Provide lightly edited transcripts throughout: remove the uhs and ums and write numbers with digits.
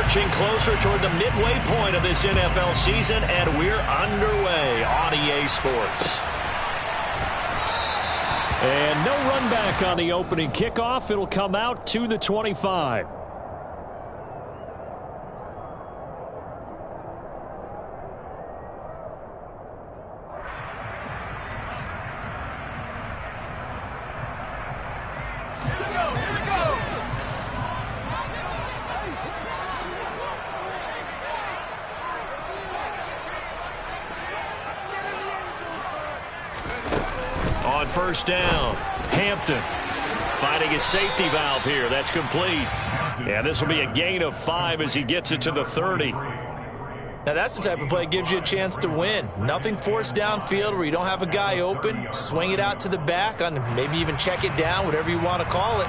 Marching closer toward the midway point of this NFL season, and we're underway on EA Sports. And no run back on the opening kickoff. It'll come out to the 25. On first down, Hampton finding his safety valve here. That's complete. Yeah, this will be a gain of 5 as he gets it to the 30. Now that's the type of play that gives you a chance to win. Nothing forced downfield where you don't have a guy open. Swing it out to the back, on maybe even check it down, whatever you want to call it.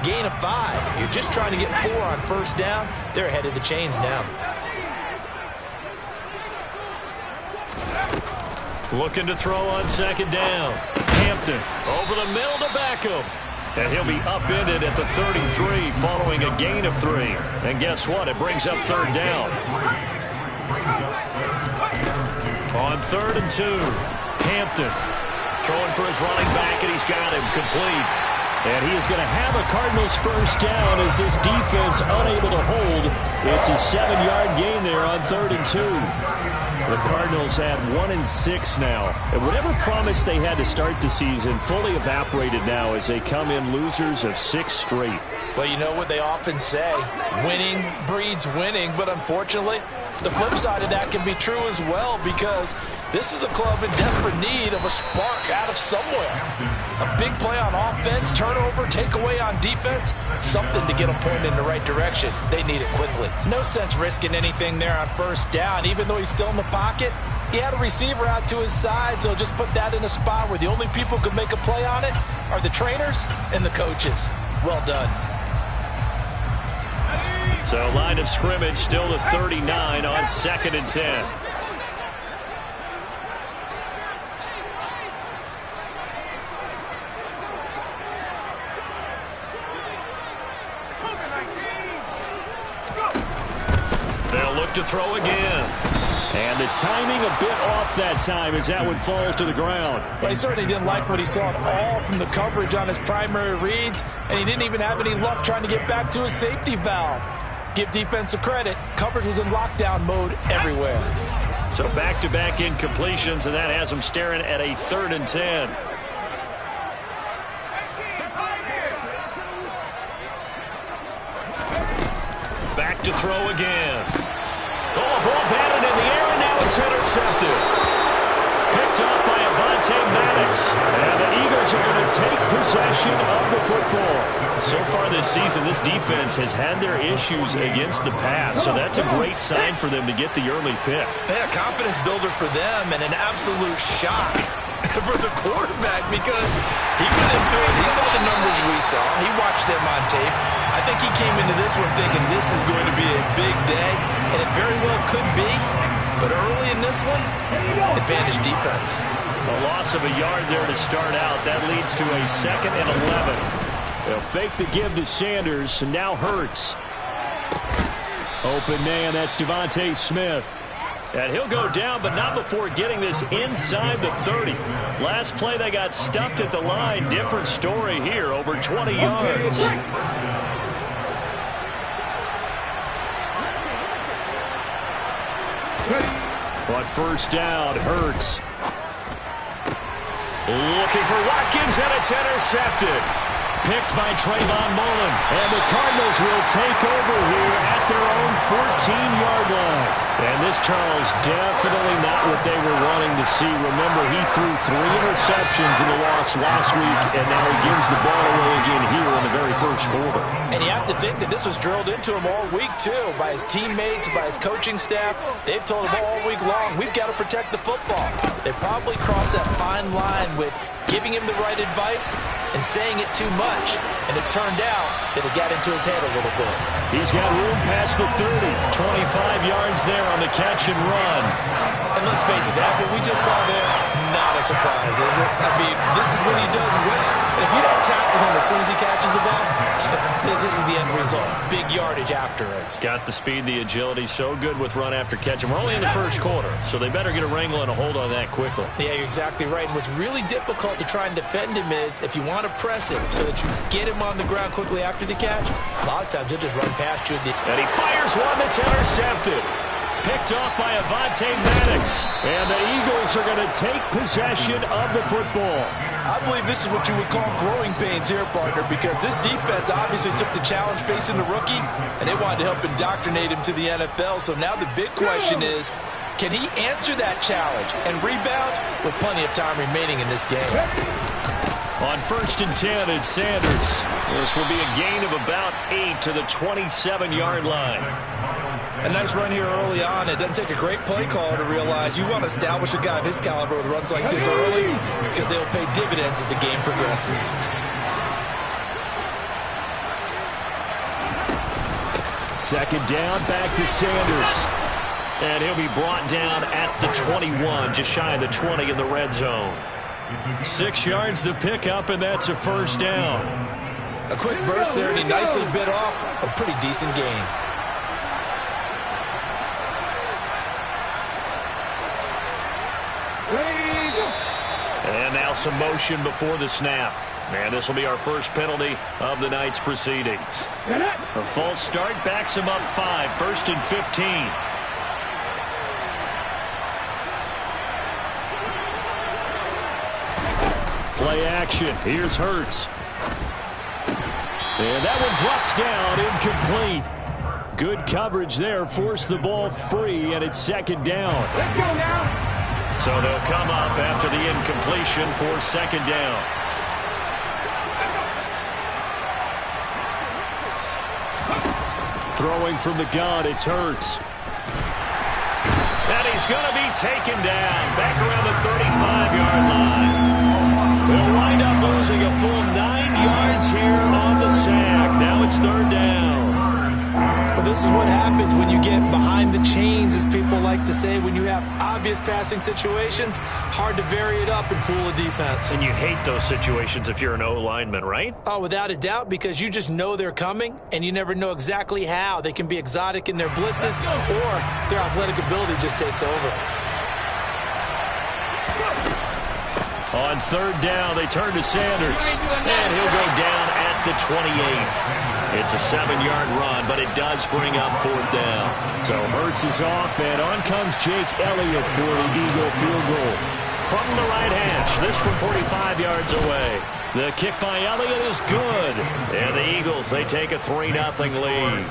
Gain of 5. You're just trying to get 4 on first down. They're ahead of the chains now. Looking to throw on second down. Hampton over the middle to Beckham. And he'll be upended at the 33 following a gain of 3. And guess what? It brings up third down. On 3rd and 2, Hampton throwing for his running back, and he's got him complete. And he is going to have a Cardinals first down as this defense unable to hold. It's a 7-yard gain there on 3rd and 2. The Cardinals had 1-6 now. And whatever promise they had to start the season fully evaporated now as they come in losers of 6 straight. Well, you know what they often say, winning breeds winning, but unfortunately, the flip side of that can be true as well, because this is a club in desperate need of a spark out of somewhere. A big play on offense, turnover, takeaway on defense, something to get them pointed in the right direction. They need it quickly. No sense risking anything there on first down, even though he's still in the pocket. He had a receiver out to his side, so just put that in a spot where the only people who can make a play on it are the trainers and the coaches. Well done. So line of scrimmage still the 39 on 2nd and 10. They'll look to throw again. And the timing a bit off that time as that one falls to the ground. Well, he certainly didn't like what he saw at all from the coverage on his primary reads, and he didn't even have any luck trying to get back to his safety valve. Give defense a credit. Coverage was in lockdown mode everywhere. So back-to-back incompletions, and that has him staring at a 3rd and 10. Back to throw again. Oh, ball batted in the air, and now it's intercepted. Picked up by Avonte Maddox. And the Eagles are going to take possession of the football. So far this season, this defense has had their issues against the pass, so that's a great sign for them to get the early pick. Yeah, confidence builder for them, and an absolute shock for the quarterback, because he went into it, he saw the numbers we saw, he watched them on tape. I think he came into this one thinking this is going to be a big day, and it very well could be, but early in this one, advantage defense. A loss of a yard there to start out. That leads to a 2nd and 11. They'll fake the give to Sanders, and now Hurts. Open man, that's Devontae Smith. And he'll go down, but not before getting this inside the 30. Last play, they got stuffed at the line. Different story here, over 20 yards. On first down, Hurts. Looking for Watkins, and it's intercepted. Picked by Trayvon Mullen. And the Cardinals will take over here at their own 14-yard line. And this, Charles, definitely not what they were wanting to see. Remember, he threw 3 interceptions in the loss last week, and now he gives the ball away again here in the very first quarter. And you have to think that this was drilled into him all week, too, by his teammates, by his coaching staff. They've told him all week long, we've got to protect the football. They probably crossed that fine line with giving him the right advice and saying it too much, and it turned out that it got into his head a little bit. He's got room past the 30, 25 yards there on the catch and run. And let's face it, that what we just saw there, not a surprise, is it? I mean, this is what he does well. And if you don't tackle him as soon as he catches the ball, this is the end result. Big yardage after it. Got the speed, the agility, so good with run after catch. And we're only in the first quarter, so they better get a wrangle and a hold on that quickly. Yeah, you're exactly right. And what's really difficult to try and defend him is if you want to press him so that you get him on the ground quickly after the catch, a lot of times he'll just run past you. And he fires one that's intercepted. Picked off by Avonte Maddox. And the Eagles are going to take possession of the football. I believe this is what you would call growing pains here, partner, because this defense obviously took the challenge facing the rookie, and they wanted to help indoctrinate him to the NFL. So now the big question is, can he answer that challenge and rebound with plenty of time remaining in this game? On 1st and 10, it's Sanders. This will be a gain of about 8 to the 27-yard line. A nice run here early on. It doesn't take a great play caller to realize you want to establish a guy of his caliber with runs like this early because they'll pay dividends as the game progresses. Second down, back to Sanders. And he'll be brought down at the 21, just shy of the 20 in the red zone. 6 yards to pick up, and that's a first down. A quick burst there, and he nicely bit off a pretty decent gain. And now some motion before the snap. And this will be our first penalty of the night's proceedings. A false start backs him up 5, 1st and 15. Play action. Here's Hurts. And that one drops down, incomplete. Good coverage there. Forced the ball free, and it's second down. Let's go now. So they'll come up after the incompletion for second down. Throwing from the gun, it's Hurts. And he's going to be taken down back around the 35-yard line. They'll wind up losing a full 9 yards here on the sack. Now it's third down. Well, this is what happens when you get behind the chains, as people like to say. When you have obvious passing situations, hard to vary it up and fool a defense. And you hate those situations if you're an O-lineman, right? Oh, without a doubt, because you just know they're coming, and you never know exactly how. They can be exotic in their blitzes, or their athletic ability just takes over. On third down, they turn to Sanders, and he'll go down at the 28. It's a 7-yard run, but it does bring up fourth down. So Hurts is off, and on comes Jake Elliott for the Eagle field goal. From the right hash, this from 45 yards away. The kick by Elliott is good. And the Eagles, they take a 3-0 lead.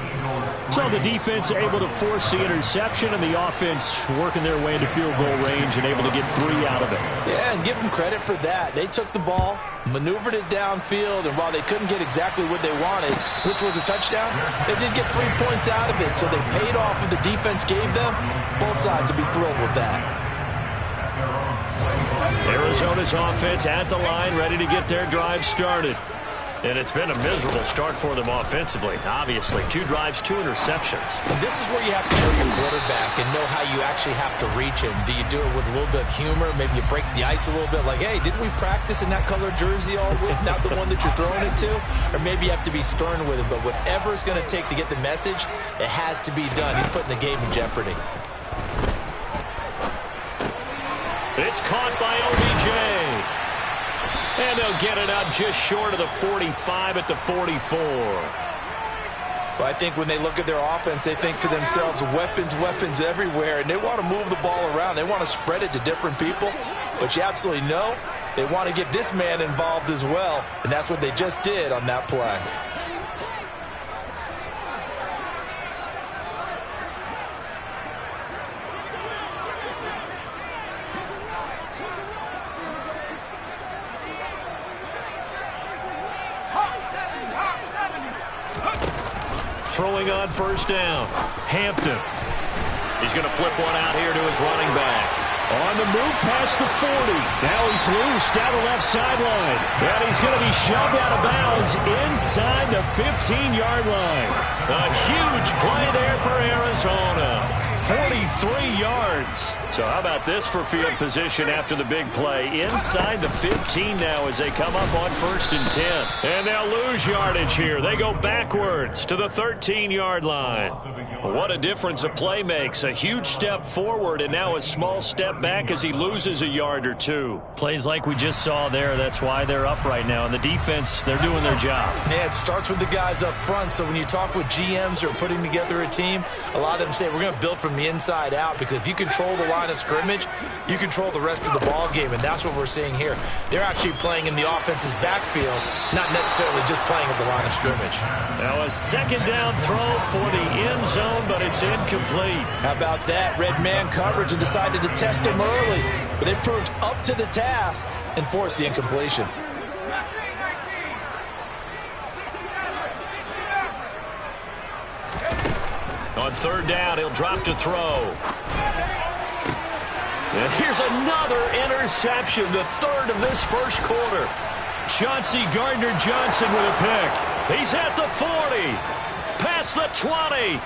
So the defense able to force the interception, and the offense working their way into field goal range and able to get 3 out of it. Yeah, and give them credit for that. They took the ball, maneuvered it downfield, and while they couldn't get exactly what they wanted, which was a touchdown, they did get 3 points out of it. So they paid off what the defense gave them. Both sides will be thrilled with that. Arizona's offense at the line, ready to get their drive started. And it's been a miserable start for them offensively. Obviously, 2 drives, 2 interceptions. And this is where you have to know your quarterback and know how you actually have to reach him. Do you do it with a little bit of humor? Maybe you break the ice a little bit, like, hey, didn't we practice in that color jersey all week, not the one that you're throwing it to? Or maybe you have to be stern with him. But whatever it's going to take to get the message, it has to be done. He's putting the game in jeopardy. It's caught by OBJ. And they'll get it up just short of the 45 at the 44. Well, I think when they look at their offense, they think to themselves, weapons, weapons everywhere. And they want to move the ball around. They want to spread it to different people. But you absolutely know they want to get this man involved as well. And that's what they just did on that play. Throwing on first down. Hampton. He's going to flip one out here to his running back. On the move past the 40. Now he's loose down the left sideline. And he's going to be shoved out of bounds inside the 15-yard line. A huge play there for Arizona. 43 yards. So how about this for field position after the big play? Inside the 15 now as they come up on 1st and 10. And they'll lose yardage here. They go backwards to the 13-yard line. What a difference a play makes. A huge step forward and now a small step back as he loses a yard or two. Plays like we just saw there. That's why they're up right now. And the defense, they're doing their job. Yeah, it starts with the guys up front. So when you talk with GMs who are putting together a team, a lot of them say we're going to build from the inside out, because if you control the line of scrimmage, you control the rest of the ball game, and that's what we're seeing here. They're actually playing in the offense's backfield, not necessarily just playing at the line of scrimmage. Now a 2nd down throw for the end zone, but it's incomplete. How about that? Red man coverage and decided to test him early, but it proved up to the task and forced the incompletion. On 3rd down, he'll drop to throw. And here's another interception, the 3rd of this 1st quarter. Chauncey Gardner-Johnson with a pick. He's at the 40, past the 20.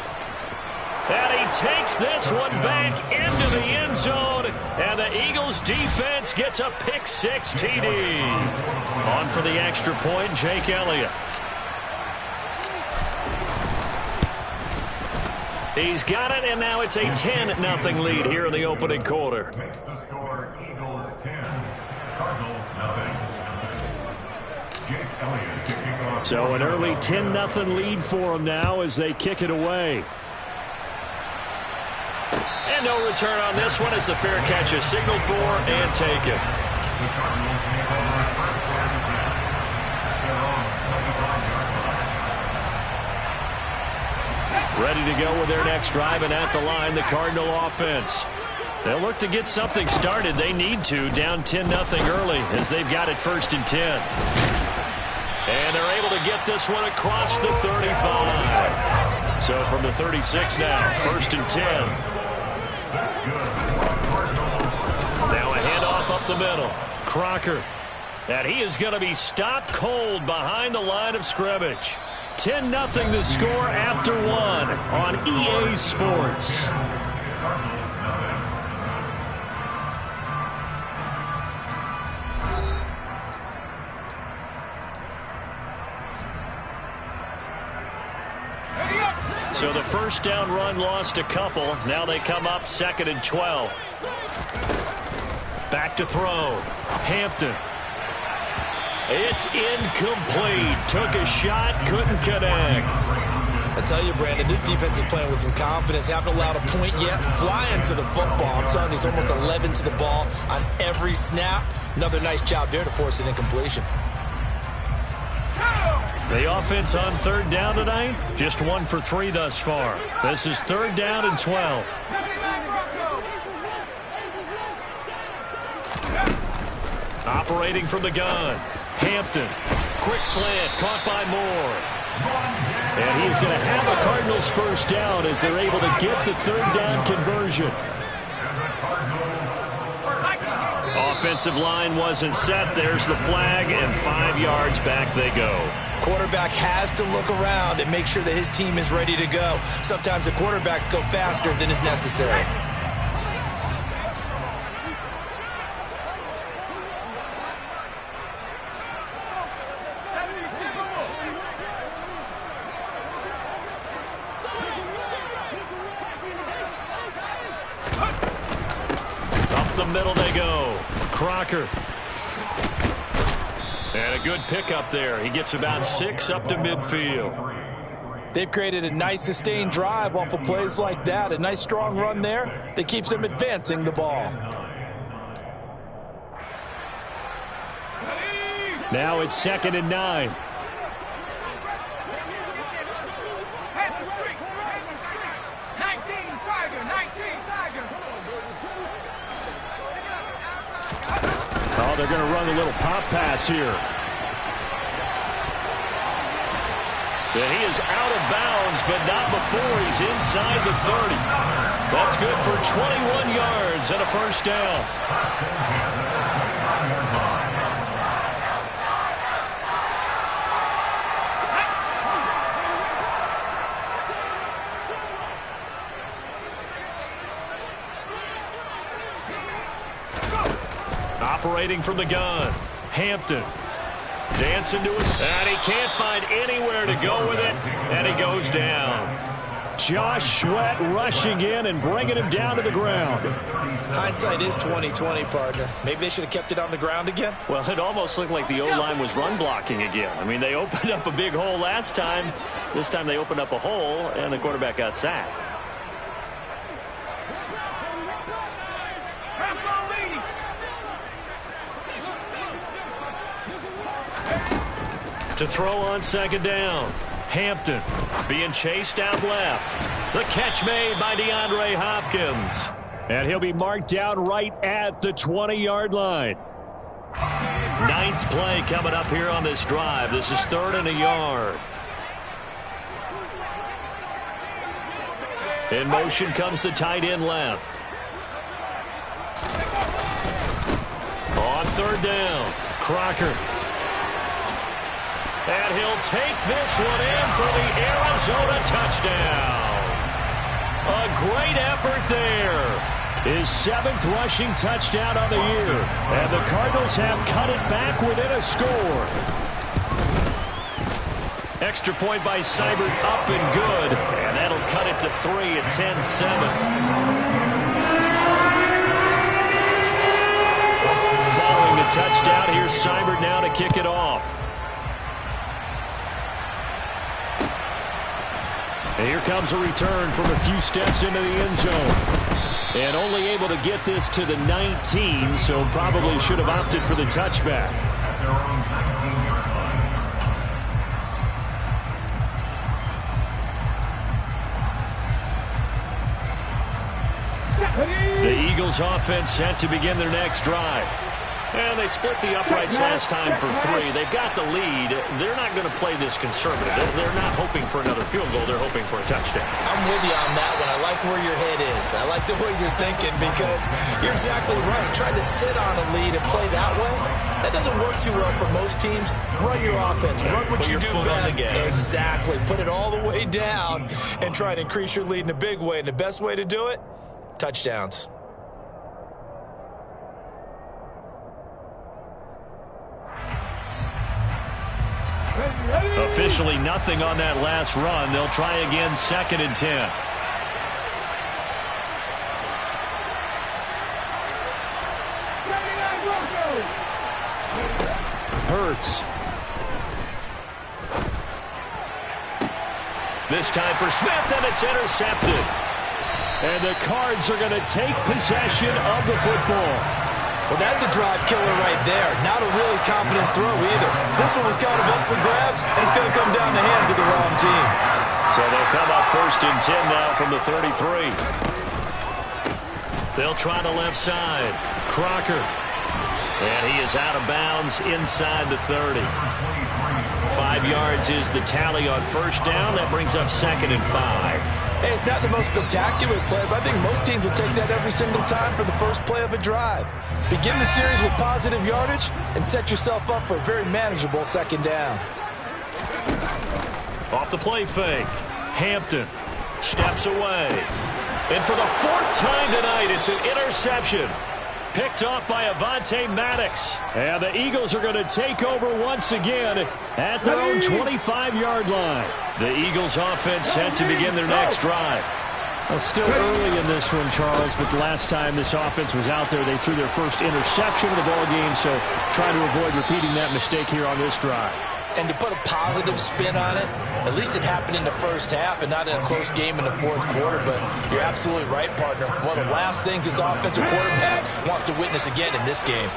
And he takes this one back into the end zone. And the Eagles defense gets a pick 6 TD. On for the extra point, Jake Elliott. He's got it, and now it's a 10-0 lead here in the opening quarter. Makes the score Eagles 10, Cardinals nothing. Jake Elliott to kick off. So an early 10-0 lead for them now as they kick it away. And no return on this one as the fair catch is signaled for and taken. The Cardinals make over a first quarter down. They're on 25-yard line. Ready to go with their next drive, and at the line, the Cardinal offense. They'll look to get something started. They need to, down 10-0 early as they've got it 1st and 10. And they're able to get this one across the 35. So from the 36 now, 1st and 10. Now a handoff up the middle. Crocker. And he is going to be stopped cold behind the line of scrimmage. 10-0 the score after 1 on EA Sports. So the 1st down run lost a couple. Now they come up 2nd and 12. Back to throw. Hampton. It's incomplete. Took a shot, couldn't connect. I tell you, Brandon, this defense is playing with some confidence. Haven't allowed a point yet. Flying to the football. I'm telling you, it's almost 11 to the ball on every snap. Another nice job there to force an incompletion. The offense on 3rd down tonight, just 1 for 3 thus far. This is 3rd down and 12. Operating from the gun, Hampton. Quick slant, caught by Moore. And he's going to have a Cardinals 1st down as they're able to get the 3rd down conversion. Offensive line wasn't set. There's the flag, and 5 yards back they go. Quarterback has to look around and make sure that his team is ready to go. Sometimes the quarterbacks go faster than is necessary. Up the middle they go. Crocker. And a good pickup there. He gets about 6 up to midfield. They've created a nice sustained drive off of plays like that. A nice strong run there that keeps them advancing the ball. Now it's 2nd and 9. Oh, they're going to run a little pop pass here. And he is out of bounds, but not before he's inside the 30. That's good for 21 yards and a 1st down. Rotating from the gun. Hampton. Dancing to it. And he can't find anywhere to go with it. And he goes down. Josh Sweat rushing in and bringing him down to the ground. Hindsight is 20/20, partner. Maybe they should have kept it on the ground again. Well, it almost looked like the O-line was run blocking again. I mean, they opened up a big hole last time. This time they opened up a hole, and the quarterback got sacked. To throw on second down. Hampton being chased out left. The catch made by DeAndre Hopkins. And he'll be marked down right at the 20-yard line. 9th play coming up here on this drive. This is 3rd and a yard. In motion comes the tight end left. On 3rd down, Crocker. And he'll take this one in for the Arizona touchdown. A great effort there. His 7th rushing touchdown on the year. And the Cardinals have cut it back within a score. Extra point by Seibert, up and good. And that'll cut it to 3 at 10-7. Following the touchdown, here's Seibert now to kick it off. And here comes a return from a few steps into the end zone. And only able to get this to the 19, so probably should have opted for the touchback. The Eagles offense set to begin their next drive. And they split the uprights last time for 3. They've got the lead. They're not going to play this conservative. They're not hoping for another field goal. They're hoping for a touchdown. I'm with you on that one. I like where your head is. I like the way you're thinking because you're exactly right. Trying to sit on a lead and play that way, that doesn't work too well for most teams. Run your offense. Run what you do best. Exactly. Put it all the way down and try and increase your lead in a big way. And the best way to do it, touchdowns. Officially nothing on that last run. They'll try again, 2nd and 10. Hurts. This time for Smith, and it's intercepted. And the Cards are going to take possession of the football. Well, that's a drive killer right there. Not a really confident throw either. This one was kind of up for grabs, and it's going to come down the hands of the wrong team. So they'll come up 1st and 10 now from the 33. They'll try the left side. Crocker. And he is out of bounds inside the 30. 5 yards is the tally on 1st down. That brings up 2nd and 5. Hey, it's not the most spectacular play, but I think most teams will take that every single time for the first play of a drive. Begin the series with positive yardage and set yourself up for a very manageable 2nd down. Off the play fake. Hampton steps away. And for the 4th time tonight, it's an interception. Picked off by Avonte Maddox. And the Eagles are going to take over once again at their own 25-yard line. The Eagles offense set to begin their next drive. Well, still early in this one, Charles, but the last time this offense was out there, they threw their first interception of the ball game, so try to avoid repeating that mistake here on this drive. And to put a positive spin on it, at least it happened in the first half and not in a close game in the 4th quarter. But you're absolutely right, partner. One of the last things this offensive quarterback wants to witness again in this game.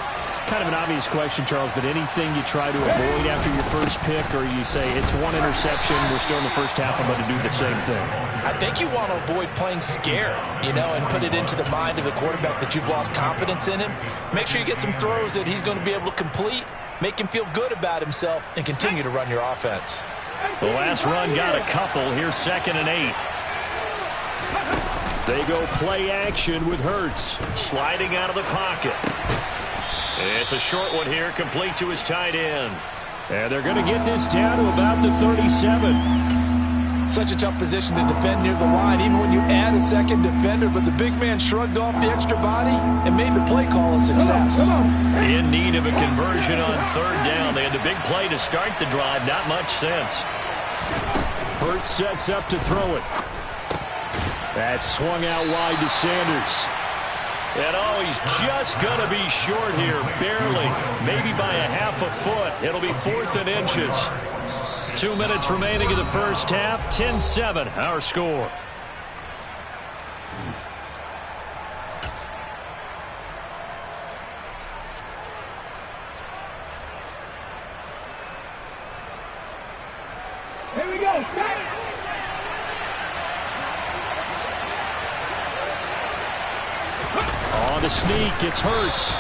Kind of an obvious question, Charles, but anything you try to avoid after your first pick, or you say it's one interception, we're still in the first half, I'm going to do the same thing? I think you want to avoid playing scared, and put it into the mind of the quarterback that you've lost confidence in him. Make sure you get some throws that he's going to be able to complete. Make him feel good about himself and continue to run your offense. The last run got a couple. Here's 2nd and 8. They go play action with Hurts. Sliding out of the pocket. It's a short one here, complete to his tight end. And they're going to get this down to about the 37. Such a tough position to defend near the line, even when you add a second defender. But the big man shrugged off the extra body and made the play call a success. In need of a conversion on third down. They had the big play to start the drive. Not much sense. Hurts sets up to throw it. That's swung out wide to Sanders. And oh, he's just going to be short here. Barely. Maybe by a half a foot. It'll be 4th and inches. 2 minutes remaining in the first half. 10-7 our score. Here we go. On the sneak, it's Hurts.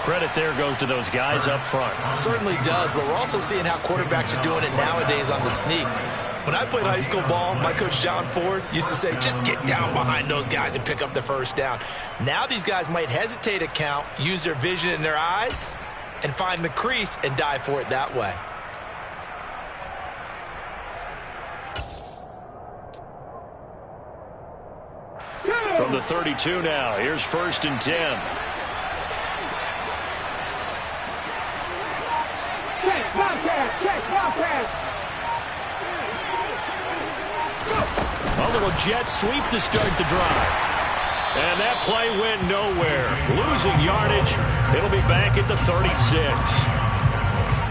Credit there goes to those guys up front. Certainly does, but we're also seeing how quarterbacks are doing it nowadays on the sneak. When I played high school ball, my coach John Ford used to say, just get down behind those guys and pick up the first down. Now these guys might hesitate to count, use their vision in their eyes, and find the crease and dive for it that way. From the 32 now, here's 1st and 10. A little jet sweep to start the drive. And that play went nowhere. Losing yardage. It'll be back at the 36.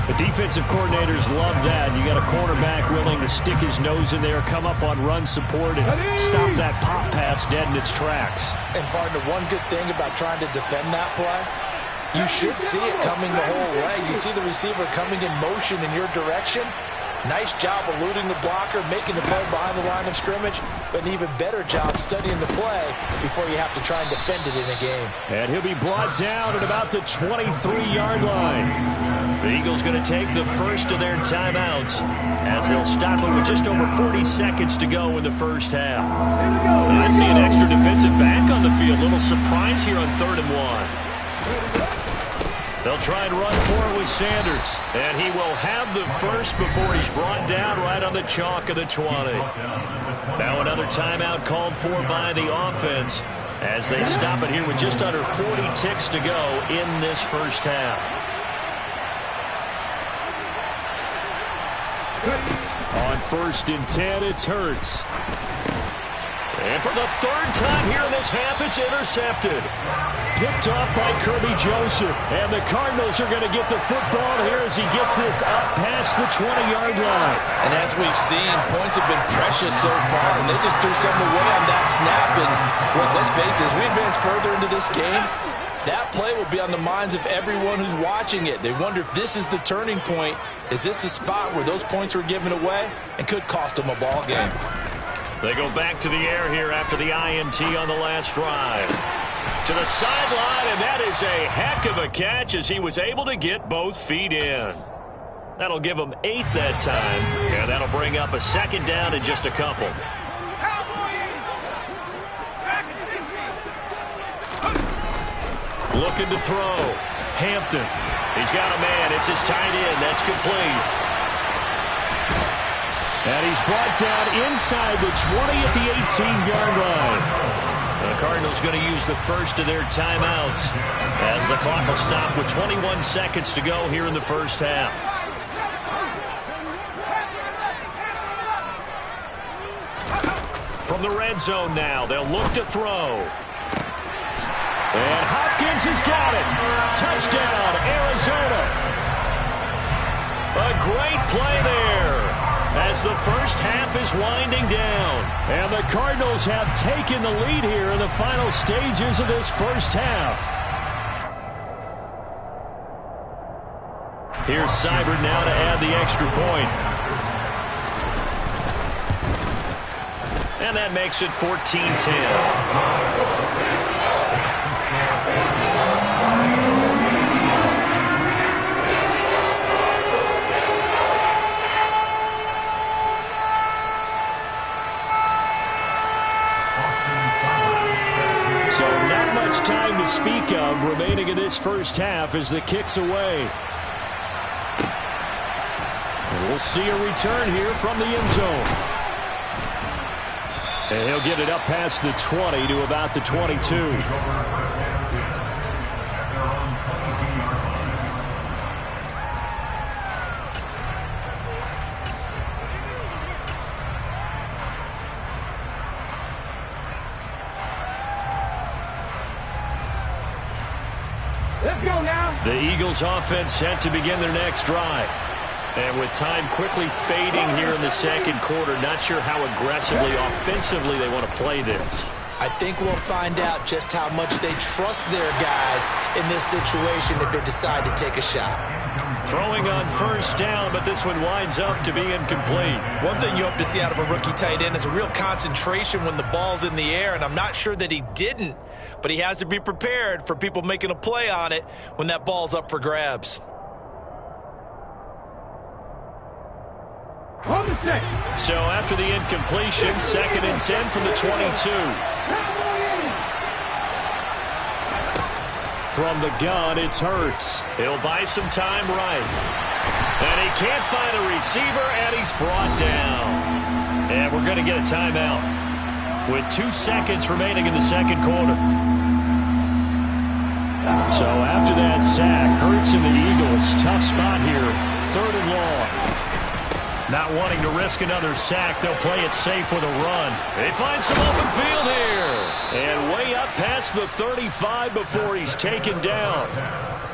The defensive coordinators love that. You got a cornerback willing to stick his nose in there, come up on run support, and stop that pop pass dead in its tracks. And partner, one good thing about trying to defend that play, you should see it coming the whole way. You see the receiver coming in motion in your direction. Nice job eluding the blocker, making the play behind the line of scrimmage, but an even better job studying the play before you have to try and defend it in a game. And he'll be brought down at about the 23-yard line. The Eagles going to take the first of their timeouts as they'll stop it with just over 40 seconds to go in the first half. And I see an extra defensive back on the field. Little surprise here on 3rd and 1. They'll try and run for it with Sanders. And he will have the first before he's brought down right on the chalk of the 20. Now another timeout called for by the offense as they stop it here with just under 40 ticks to go in this first half. On 1st and 10, it's Hurts. And for the 3rd time here in this half, it's intercepted. Picked off by Kirby Joseph. And the Cardinals are going to get the football here as he gets this up past the 20-yard line. And as we've seen, points have been precious so far, and they just threw something away on that snap. And look, let's face it, as we advance further into this game, that play will be on the minds of everyone who's watching it. They wonder if this is the turning point. Is this the spot where those points were given away and could cost them a ball game? They go back to the air here after the INT on the last drive. To the sideline, and that is a heck of a catch as he was able to get both feet in. That'll give him 8 that time, and that'll bring up a 2nd down in just a couple. Looking to throw. Hampton. He's got a man. It's his tight end. That's complete. And he's brought down inside the 20 at the 18-yard line. The Cardinals going to use the first of their timeouts as the clock will stop with 21 seconds to go here in the first half. From the red zone now, they'll look to throw. And Hopkins has got it. Touchdown, Arizona. A great play there as the first half is winding down. And the Cardinals have taken the lead here in the final stages of this first half. Here's Seibert now to add the extra point. And that makes it 14-10. So not much time to speak of remaining in this first half as the kick's away. And we'll see a return here from the end zone. And he'll get it up past the 20 to about the 22. Let's go now. The Eagles offense set to begin their next drive. And with time quickly fading here in the second quarter, not sure how aggressively, offensively they want to play this. I think we'll find out just how much they trust their guys in this situation if they decide to take a shot. Throwing on first down, but this one winds up to be incomplete. One thing you hope to see out of a rookie tight end is a real concentration when the ball's in the air, and I'm not sure that he didn't, but he has to be prepared for people making a play on it when that ball's up for grabs. So after the incompletion, 2nd and 10 from the 22. From the gun, it's Hurts. He'll buy some time right. And he can't find a receiver, and he's brought down. And we're going to get a timeout with 2 seconds remaining in the second quarter. So after that sack, Hurts and the Eagles, tough spot here. 3rd and long. Not wanting to risk another sack, they'll play it safe with a run. They find some open field here. And way up past the 35 before he's taken down.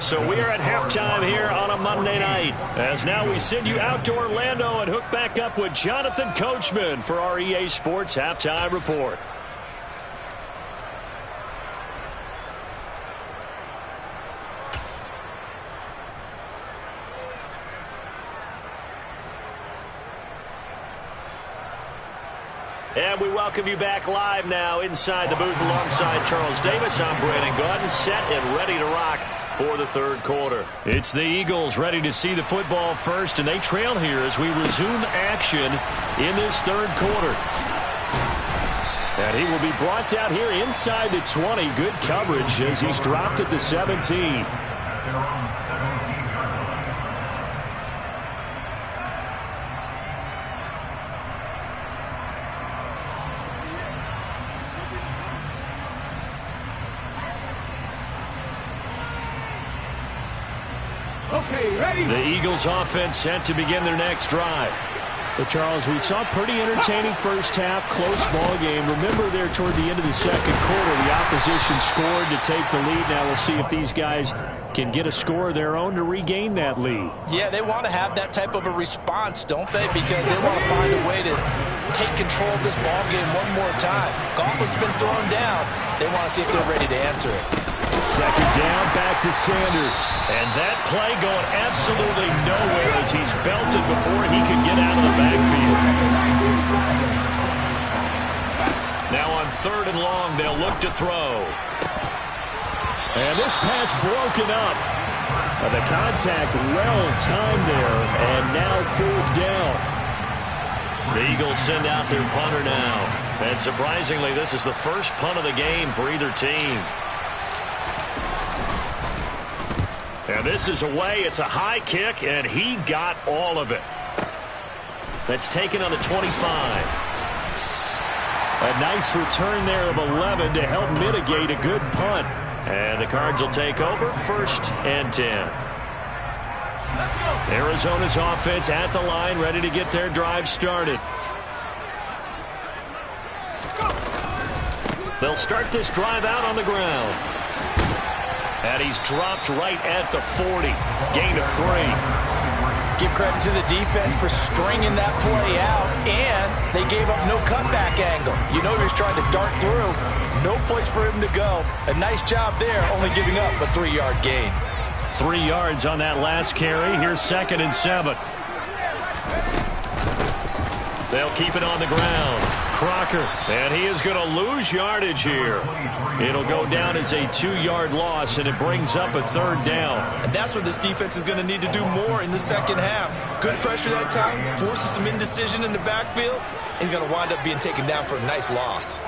So we are at halftime here on a Monday night. As now we send you out to Orlando and hook back up with Jonathan Coachman for our EA Sports Halftime Report. And we welcome you back live now inside the booth alongside Charles Davis. I'm Brandon Gaudin, set and ready to rock for the third quarter. It's the Eagles ready to see the football first, and they trail here as we resume action in this third quarter. And he will be brought down here inside the 20. Good coverage as he's dropped at the 17. Okay, ready. The Eagles offense set to begin their next drive. Well, Charles, we saw a pretty entertaining first half, close ball game. Remember there toward the end of the second quarter, the opposition scored to take the lead. Now we'll see if these guys can get a score of their own to regain that lead. Yeah, they want to have that type of a response, don't they? Because they want to find a way to take control of this ball game one more time. Gauntlet's been thrown down. They want to see if they're ready to answer it. Second down, back to Sanders. And that play going absolutely nowhere as he's belted before he could get out of the backfield. Now on 3rd and long, they'll look to throw. And this pass broken up. The contact well timed there, and now 4th down. The Eagles send out their punter now. And surprisingly, this is the first punt of the game for either team. And this is away. It's a high kick, and he got all of it. That's taken on the 25. A nice return there of 11 to help mitigate a good punt. And the Cards will take over 1st and 10. Arizona's offense at the line, ready to get their drive started. They'll start this drive out on the ground. And he's dropped right at the 40. Gain of 3. Give credit to the defense for stringing that play out, and they gave up no cutback angle. You know he was trying to dart through. No place for him to go. A nice job there, only giving up a 3-yard gain. 3 yards on that last carry. Here's 2nd and 7. They'll keep it on the ground. Crocker, and he is going to lose yardage here. It'll go down as a 2-yard loss, and it brings up a 3rd down. And that's what this defense is going to need to do more in the second half. Good pressure that time, forces some indecision in the backfield. He's going to wind up being taken down for a nice loss.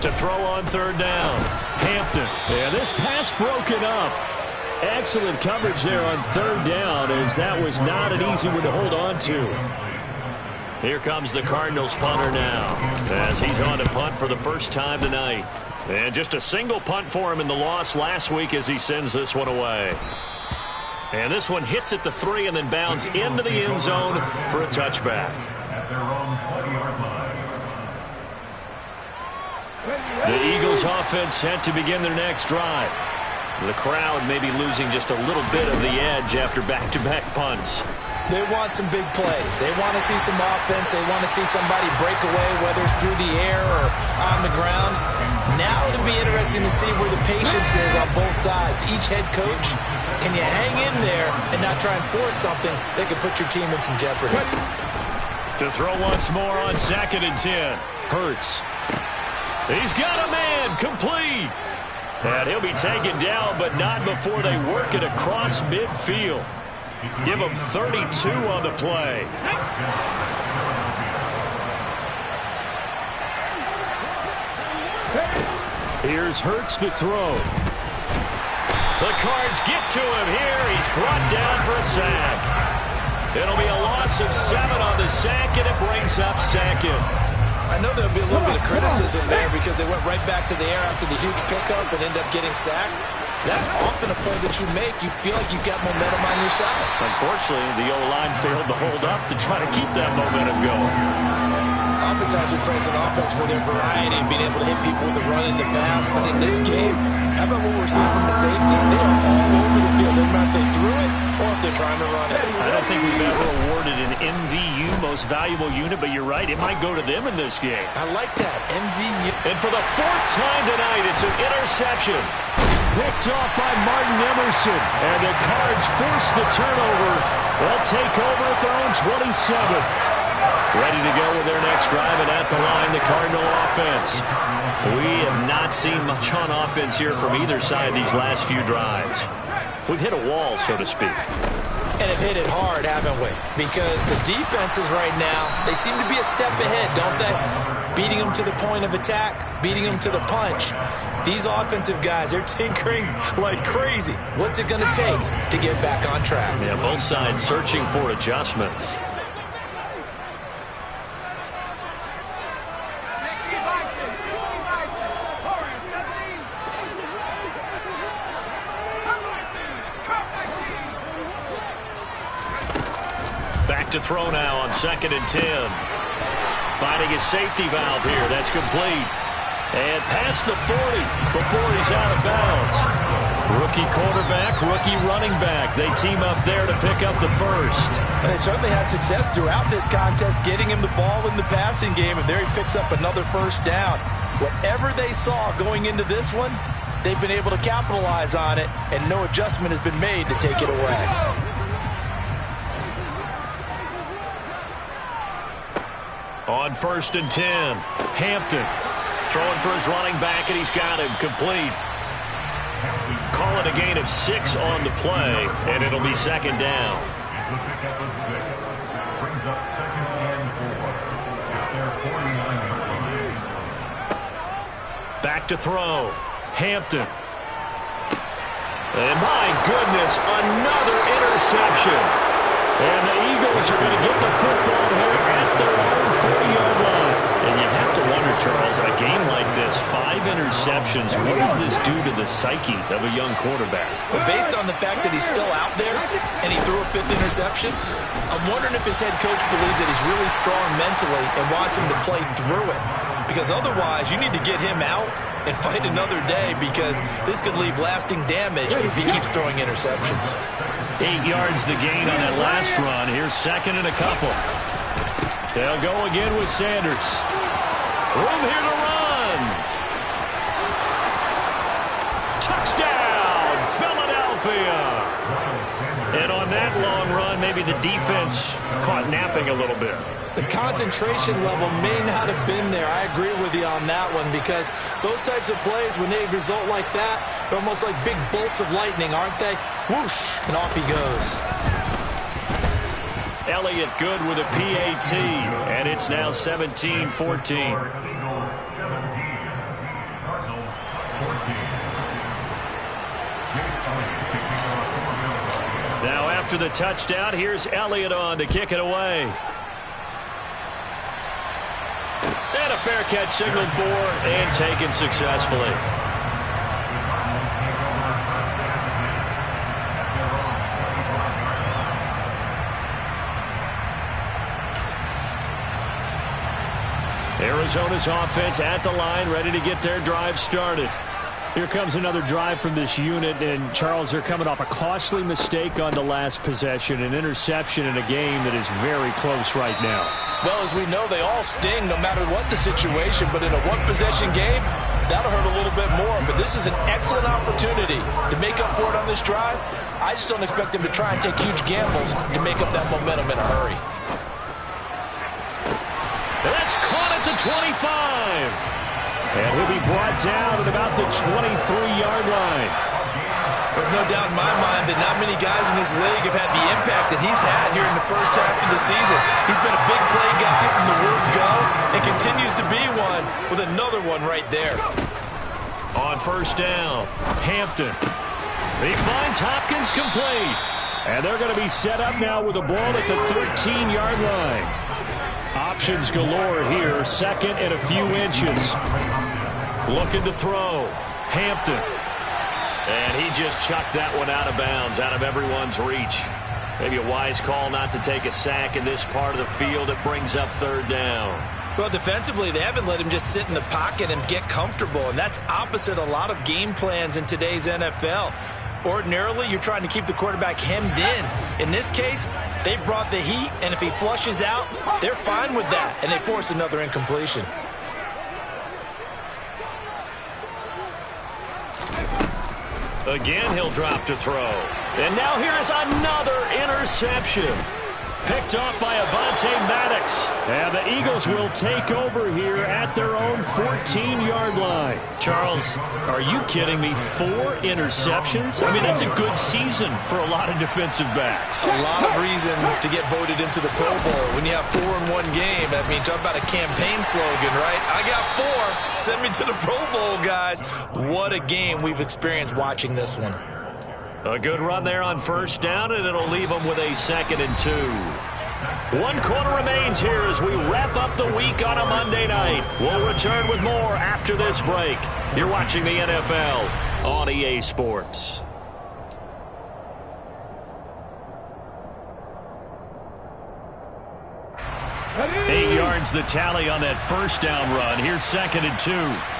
To throw on 3rd down, Hampton. And this pass broken up. Excellent coverage there on 3rd down, as that was not an easy one to hold on to. Here comes the Cardinals punter now, as he's on to punt for the first time tonight. And just a single punt for him in the loss last week as he sends this one away. And this one hits at the 3 and then bounds into the end zone for a touchback. At their own 20-yard line. The Eagles offense set to begin their next drive. The crowd may be losing just a little bit of the edge after back-to-back punts. They want some big plays. They want to see some offense. They want to see somebody break away, whether it's through the air or on the ground. Now it'll be interesting to see where the patience is on both sides. Each head coach, can you hang in there and not try and force something that could put your team in some jeopardy? To throw once more on 2nd and 10. Hurts. He's got a man, complete. And he'll be taken down, but not before they work it across midfield. Give him 32 on the play. Here's Hurts to throw. The Cards get to him here. He's brought down for a sack. It'll be a loss of 7 on the sack, and it brings up 2nd. I know there'll be a little bit of criticism there because they went right back to the air after the huge pickup and ended up getting sacked. That's often a play that you make. You feel like you've got momentum on your side. Unfortunately, the O-line failed to hold up to try to keep that momentum going. Oftentimes we praise an offense for their variety and being able to hit people with the run and the pass. But in this game, how about what we're seeing from the safeties? They are all over the field. Doesn't matter if they threw it or if they're trying to run it. I don't think we've ever awarded an MVU, most valuable unit, but you're right, it might go to them in this game. I like that, MVU. And for the 4th time tonight, it's an interception. Picked off by Martin Emerson. And the Cards force the turnover. They'll take over at their own 27. Ready to go with their next drive, and at the line, the Cardinal offense. We have not seen much on offense here from either side these last few drives. We've hit a wall, so to speak. And have hit it hard, haven't we? Because the defenses right now, they seem to be a step ahead, don't they? Beating them to the point of attack, beating them to the punch. These offensive guys, they're tinkering like crazy. What's it going to take to get back on track? Yeah, both sides searching for adjustments. Back to throw now on 2nd and 10. Finding his safety valve here. That's complete. And past the 40 before he's out of bounds. Rookie quarterback, rookie running back. They team up there to pick up the first. And they certainly had success throughout this contest, getting him the ball in the passing game. And there he picks up another first down. Whatever they saw going into this one, they've been able to capitalize on it, and no adjustment has been made to take it away. On 1st and 10, Hampton throwing for his running back, and he's got him complete. Call it a gain of 6 on the play, and it'll be 2nd down. It's a pickup of 6. Brings up 2nd and 4. At their 49-yard line. Back to throw. Hampton. And my goodness, another interception. And the Eagles are going to get the football here at their own 40-yard line. And you have to wonder, Charles, a game like this, 5 interceptions, what does this do to the psyche of a young quarterback? But based on the fact that he's still out there and he threw a 5th interception, I'm wondering if his head coach believes that he's really strong mentally and wants him to play through it. Because otherwise, you need to get him out and fight another day, because this could leave lasting damage if he keeps throwing interceptions. 8 yards the gain on that last run. Here's 2nd and a couple. They'll go again with Sanders. Room here to run. Touchdown, Philadelphia. And on that long run, maybe the defense caught napping a little bit. The concentration level may not have been there. I agree with you on that one, because those types of plays, when they result like that, they're almost like big bolts of lightning, aren't they? Whoosh, and off he goes. Elliott good with a PAT, and it's now 17-14. Eagles 17, Cardinals 14. Now after the touchdown, here's Elliott on to kick it away. And a fair catch signaled for and taken successfully. Arizona's offense at the line, ready to get their drive started. Here comes another drive from this unit, and Charles, they're coming off a costly mistake on the last possession, an interception in a game that is very close right now. Well, as we know, they all sting no matter what the situation, but in a one-possession game, that'll hurt a little bit more. But this is an excellent opportunity to make up for it on this drive. I just don't expect them to try and take huge gambles to make up that momentum in a hurry. That's caught at the 25. And he'll be brought down at about the 23-yard line. There's no doubt in my mind that not many guys in this league have had the impact that he's had here in the first half of the season. He's been a big play guy from the word go and continues to be one with another one right there. On first down, Hampton. He finds Hopkins complete. And they're going to be set up now with the ball at the 13-yard line. Options galore here, second and a few inches. Looking to throw. Hampton. And he just chucked that one out of bounds, out of everyone's reach. Maybe a wise call not to take a sack in this part of the field. It brings up third down. Well, defensively, they haven't let him just sit in the pocket and get comfortable, and that's opposite a lot of game plans in today's NFL. Ordinarily, you're trying to keep the quarterback hemmed in. In this case, they brought the heat, and if he flushes out, they're fine with that, and they force another incompletion. Again, he'll drop to throw. And now here is another interception. Picked off by Avonte Maddox. And the Eagles will take over here at their own 14-yard line. Charles, are you kidding me? 4 interceptions? I mean, that's a good season for a lot of defensive backs. A lot of reason to get voted into the Pro Bowl. When you have 4 in one game, I mean, talk about a campaign slogan, right? I got 4. Send me to the Pro Bowl, guys. What a game we've experienced watching this one. A good run there on first down, and it'll leave them with a 2nd and 2. 1 quarter remains here as we wrap up the week on a Monday night. We'll return with more after this break. You're watching the NFL on EA Sports. Eight yards the tally on that first down run. Here's 2nd and 2.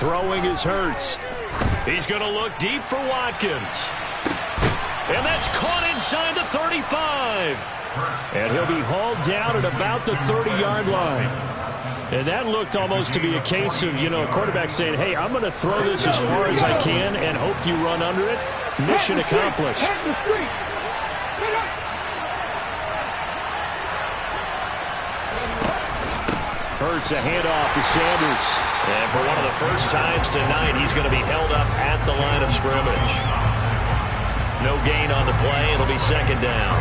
Throwing is Hurts. He's going to look deep for Watkins. And that's caught inside the 35. And he'll be hauled down at about the 30-yard line. And that looked almost to be a case of, a quarterback saying, hey, I'm going to throw this as far as I can and hope you run under it. Mission accomplished. Hurts a handoff to Sanders. And for one of the first times tonight, he's going to be held up at the line of scrimmage. No gain on the play. It'll be 2nd down.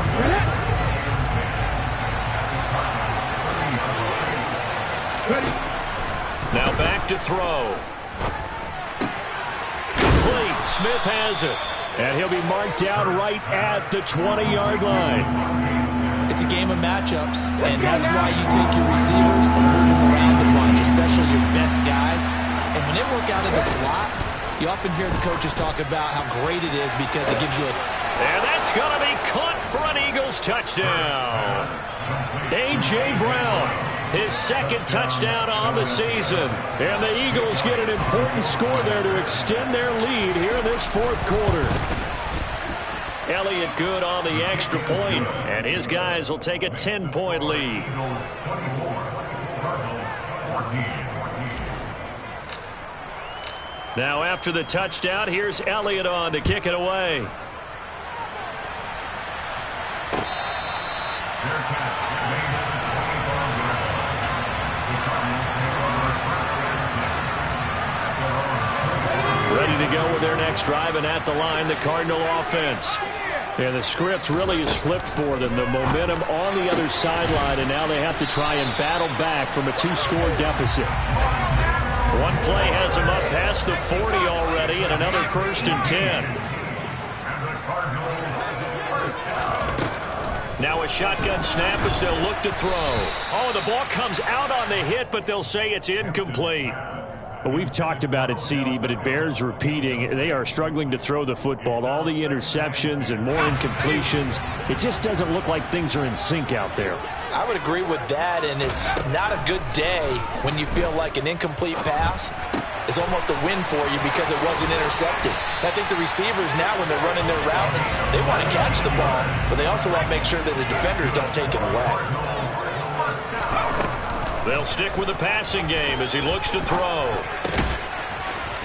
Now back to throw. Complete. Smith has it. And he'll be marked down right at the 20-yard line. It's a game of matchups, and that's why you take your receivers and move them around a bunch, especially your best guys. And when they work out in the slot, you often hear the coaches talk about how great it is because it gives you a... And that's going to be caught for an Eagles touchdown. A.J. Brown, his 2nd touchdown on the season. And the Eagles get an important score there to extend their lead here in this 4th quarter. Elliott good on the extra point, and his guys will take a 10-point lead. Now after the touchdown, here's Elliott on to kick it away. Ready to go with their next drive, and at the line, the Cardinal offense. Yeah, the script really is flipped for them. The momentum on the other sideline, and now they have to try and battle back from a 2-score deficit. One play has them up past the 40 already, and another 1st and 10. Now a shotgun snap as they'll look to throw. Oh, the ball comes out on the hit, but they'll say it's incomplete. We've talked about it, CD, but it bears repeating. They are struggling to throw the football. All the interceptions and more incompletions. It just doesn't look like things are in sync out there. I would agree with that, and it's not a good day when you feel like an incomplete pass is almost a win for you because it wasn't intercepted. I think the receivers now, when they're running their routes, they want to catch the ball, but they also want to make sure that the defenders don't take it away. They'll stick with the passing game as he looks to throw.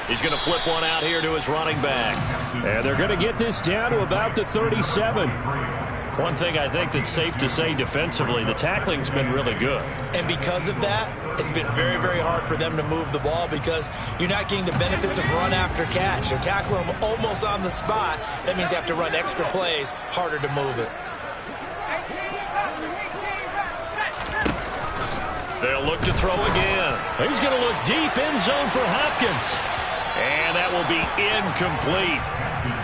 He's going to flip one out here to his running back. And they're going to get this down to about the 37. One thing I think that's safe to say defensively, the tackling's been really good. And because of that, it's been very, very hard for them to move the ball because you're not getting the benefits of run after catch. They're tackling them almost on the spot. That means you have to run extra plays, harder to move it. They'll look to throw again. He's going to look deep, end zone for Hopkins. And that will be incomplete.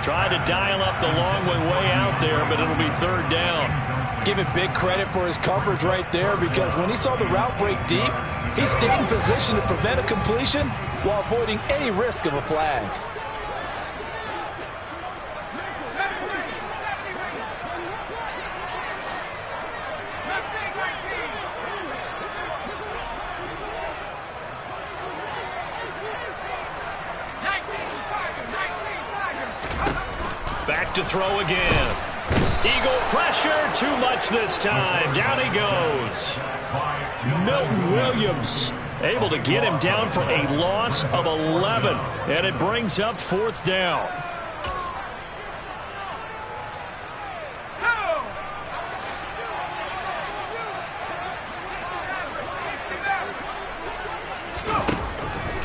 Tried to dial up the long way out there, but it'll be 3rd down. Give it big credit for his coverage right there because when he saw the route break deep, he stayed in position to prevent a completion while avoiding any risk of a flag. Back to throw again. Eagle pressure, too much this time. Down he goes. Milton Williams able to get him down for a loss of 11. And it brings up 4th down.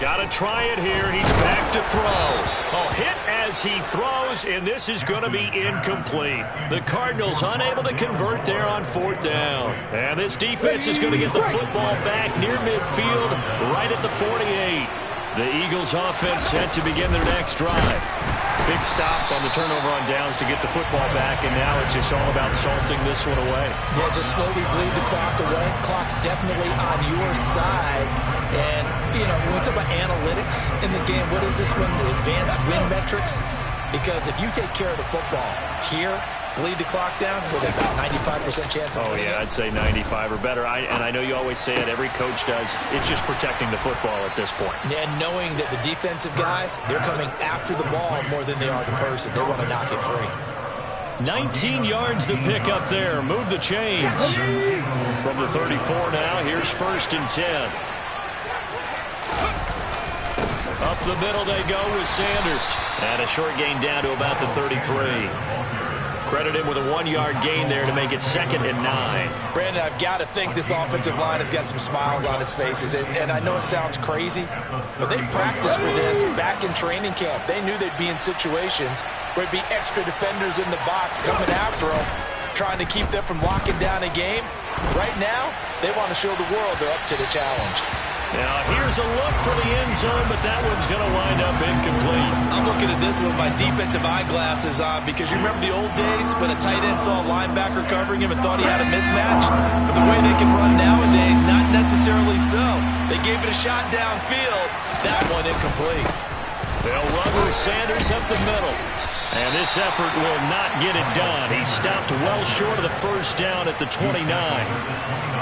Got to try it here. He's back to throw. Oh, hit as he throws, and this is going to be incomplete. The Cardinals unable to convert there on 4th down. And this defense is going to get the football back near midfield, right at the 48. The Eagles offense set to begin their next drive. Big stop on the turnover on downs to get the football back, and now it's just all about salting this one away. Yeah, just slowly bleed the clock away. Clock's definitely on your side. And, you know, when we talk about analytics in the game, what is this one? Advanced win metrics? Because if you take care of the football here, bleed the clock down, with about 95% chance of winning. Yeah, I'd say 95 or better. And I know you always say it, every coach does. It's just protecting the football at this point. And knowing that the defensive guys, they're coming after the ball more than they are the person. They want to knock it free. 19 yards to pick up there. Move the chains. From the 34 now, here's 1st and 10. Up the middle they go with Sanders. And a short gain down to about the 33. Credit him with a 1-yard gain there to make it 2nd and 9. Brandon, I've got to think this offensive line has got some smiles on its faces. And I know it sounds crazy, but they practiced for this back in training camp. They knew they'd be in situations where it'd be extra defenders in the box coming after them, trying to keep them from locking down a game. Right now, they want to show the world they're up to the challenge. Now, here's a look for the end zone, but that one's going to wind up incomplete. I'm looking at this with my defensive eyeglasses on because you remember the old days when a tight end saw a linebacker covering him and thought he had a mismatch? But the way they can run nowadays, not necessarily so. They gave it a shot downfield. That one incomplete. They'll run with Sanders up the middle. And this effort will not get it done. He stopped well short of the 1st down at the 29.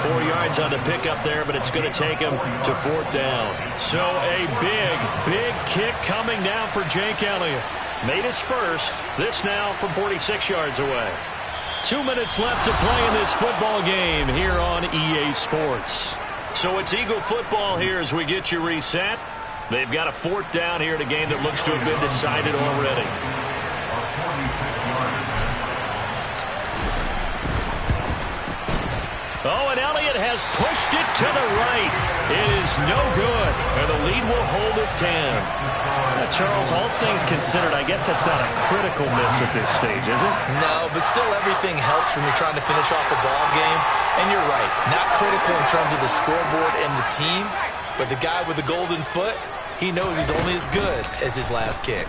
4 yards on the pickup there, but it's going to take him to 4th down. So a big kick coming now for Jake Elliott. Made his first. This now from 46 yards away. 2 minutes left to play in this football game here on EA Sports. So it's Eagle football here as we get you reset. They've got a 4th down here in a game that looks to have been decided already. Oh, and Elliott has pushed it to the right. It is no good, and the lead will hold at 10. Charles, all things considered, I guess that's not a critical miss at this stage, is it? No, but still everything helps when you're trying to finish off a ball game. And you're right, not critical in terms of the scoreboard and the team, but the guy with the golden foot, he knows he's only as good as his last kick.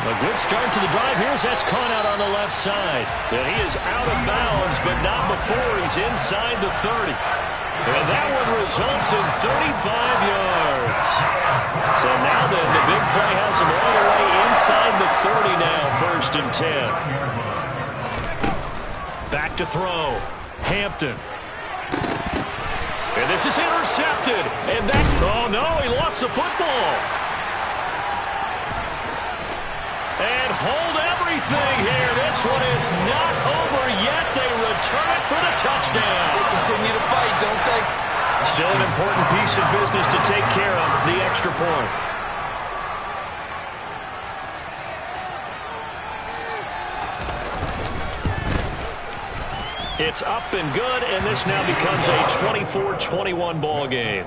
A good start to the drive. That's caught out on the left side. And he is out of bounds, but not before he's inside the 30. And that one results in 35 yards. So now then, the big play has him all the way inside the 30 now, 1st and 10. Back to throw. Hampton. And this is intercepted. And that, oh no, he lost the football. And hold everything here. This one is not over yet. They return it for the touchdown. They continue to fight, don't they? Still an important piece of business to take care of, the extra point. It's up and good, and this now becomes a 24-21 ball game.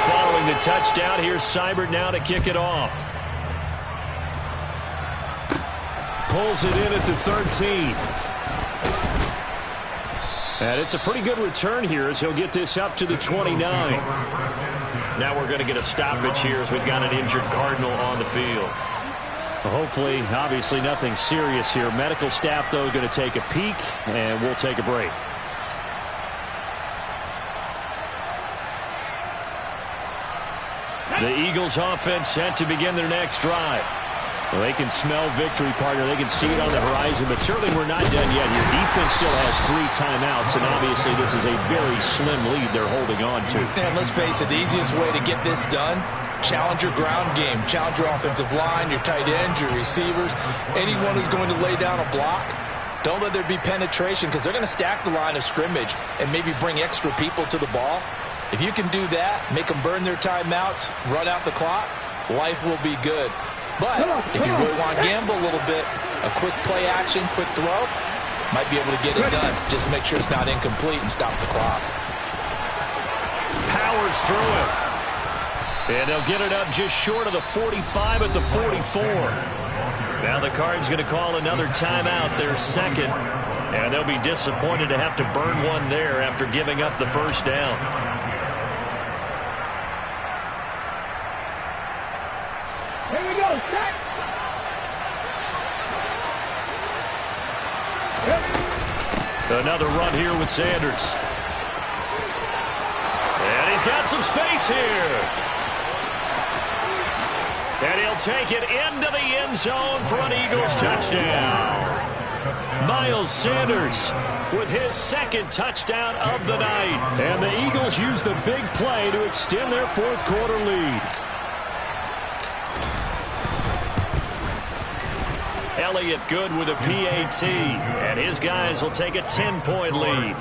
Following the touchdown, here's Seibert now to kick it off. Pulls it in at the 13. And it's a pretty good return here as he'll get this up to the 29. Now we're going to get a stoppage here as we've got an injured Cardinal on the field. Hopefully, obviously, nothing serious here. Medical staff, though, going to take a peek, and we'll take a break. The Eagles offense set to begin their next drive. Well, they can smell victory, partner. They can see it on the horizon, but certainly we're not done yet here. Defense still has 3 timeouts, and obviously this is a very slim lead they're holding on to. And let's face it, the easiest way to get this done, challenge your ground game. Challenge your offensive line, your tight ends, your receivers, anyone who's going to lay down a block. Don't let there be penetration because they're going to stack the line of scrimmage and maybe bring extra people to the ball. If you can do that, make them burn their timeouts, run out the clock, life will be good. But if you really want to gamble a little bit, a quick play action, quick throw, might be able to get it done. Just make sure it's not incomplete and stop the clock. Powers through it. And they'll get it up just short of the 45 at the 44. Now the Cards going to call another timeout, their second. And they'll be disappointed to have to burn one there after giving up the first down. Here we go, set. Another run here with Sanders. And he's got some space here. And he'll take it into the end zone for an Eagles touchdown. Miles Sanders with his second touchdown of the night. And the Eagles use the big play to extend their 4th quarter lead. Elliott good with a PAT, and his guys will take a 10-point lead.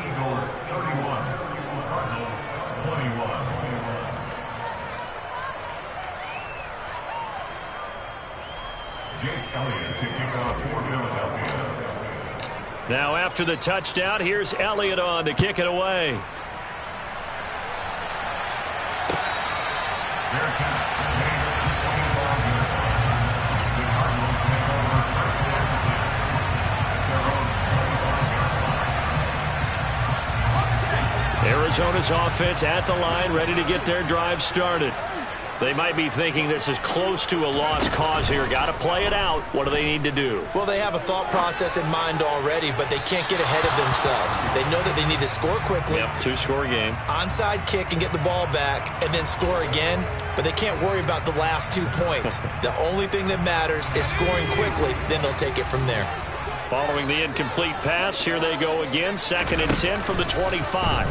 Now after the touchdown, here's Elliott on to kick it away. Arizona's offense at the line, ready to get their drive started. They might be thinking this is close to a lost cause here. Got to play it out. What do they need to do? Well, they have a thought process in mind already, but they can't get ahead of themselves. They know that they need to score quickly. Yep, 2-score game. Onside kick and get the ball back and then score again, but they can't worry about the last 2 points. The only thing that matters is scoring quickly, then they'll take it from there. Following the incomplete pass, here they go again. 2nd and 10 from the 25.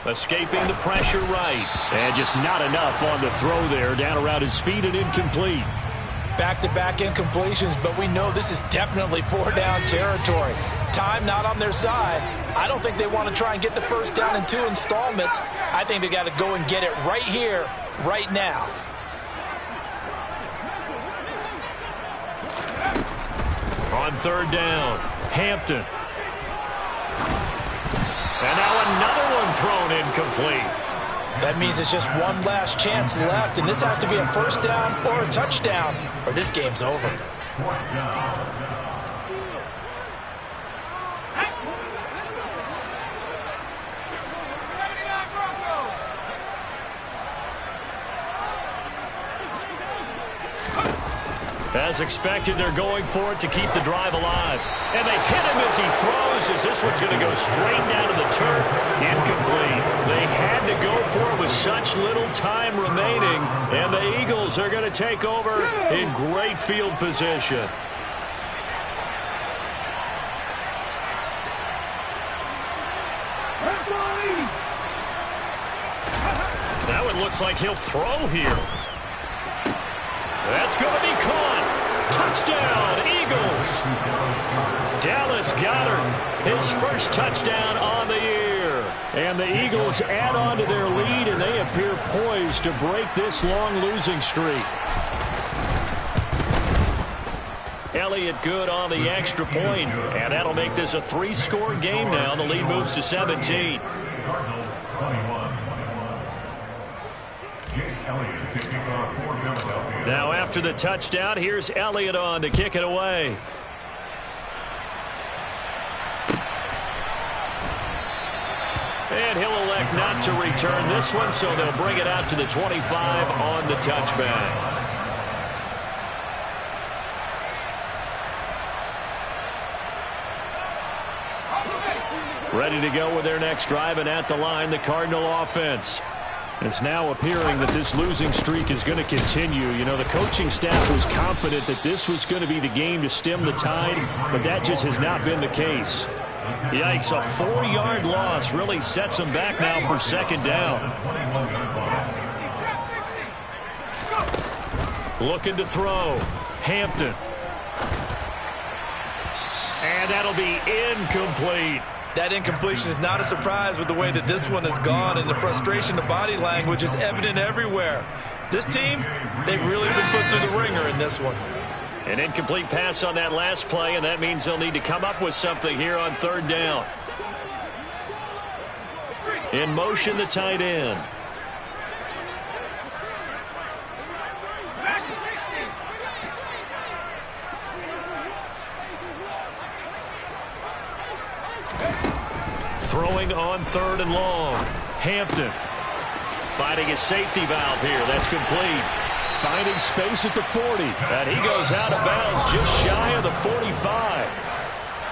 Escaping the pressure right. And just not enough on the throw there. Down around his feet and incomplete. Back-to-back incompletions, but we know this is definitely 4-down territory. Time not on their side. I don't think they want to try and get the first down in 2 installments. I think they got to go and get it right here, right now. On On third down, Hampton. And now another one thrown incomplete. That means it's just one last chance left, and this has to be a first down or a touchdown, or this game's over. As expected, they're going for it to keep the drive alive. And they hit him as he throws, as this one's going to go straight down to the turf. Incomplete. They had to go for it with such little time remaining. And the Eagles are going to take over in great field position. That one looks like he'll throw here. That's going to be caught. Touchdown, Eagles. Dallas Goedert, his first touchdown on the year. And the Eagles add on to their lead, and they appear poised to break this long losing streak. Elliott good on the extra point, and that'll make this a 3-score game now. The lead moves to 17. Cardinals 21. Jake Elliott taking off for Philadelphia. Now after the touchdown, here's Elliott on to kick it away. And he'll elect not to return this one, so they'll bring it out to the 25 on the touchback. Ready to go with their next drive, and at the line, the Cardinal offense. It's now appearing that this losing streak is going to continue. You know, the coaching staff was confident that this was going to be the game to stem the tide, but that just has not been the case. Yikes, a 4-yard loss really sets them back now for second down. Looking to throw. Hampton. And that'll be incomplete. That incompletion is not a surprise with the way that this one has gone, and the frustration, the body language is evident everywhere. This team, they've really been put through the ringer in this one. An incomplete pass on that last play, and that means they'll need to come up with something here on third down. In motion, the tight end. Throwing on third and long. Hampton finding a safety valve here. That's complete. Finding space at the 40. And he goes out of bounds just shy of the 45.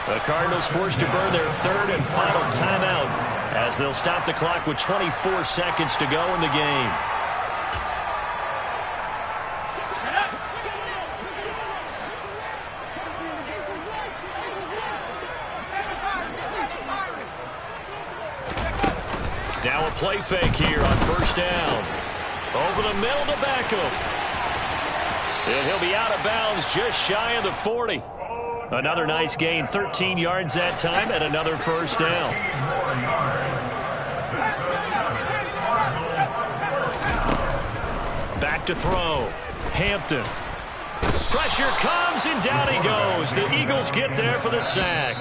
The Cardinals forced to burn their third and final timeout as they'll stop the clock with 24 seconds to go in the game. Now a play fake here on first down. Over the middle to Beckham. And he'll be out of bounds just shy of the 40. Another nice gain, 13 yards that time, and another first down. Back to throw. Hampton. Pressure comes, and down he goes. The Eagles get there for the sack.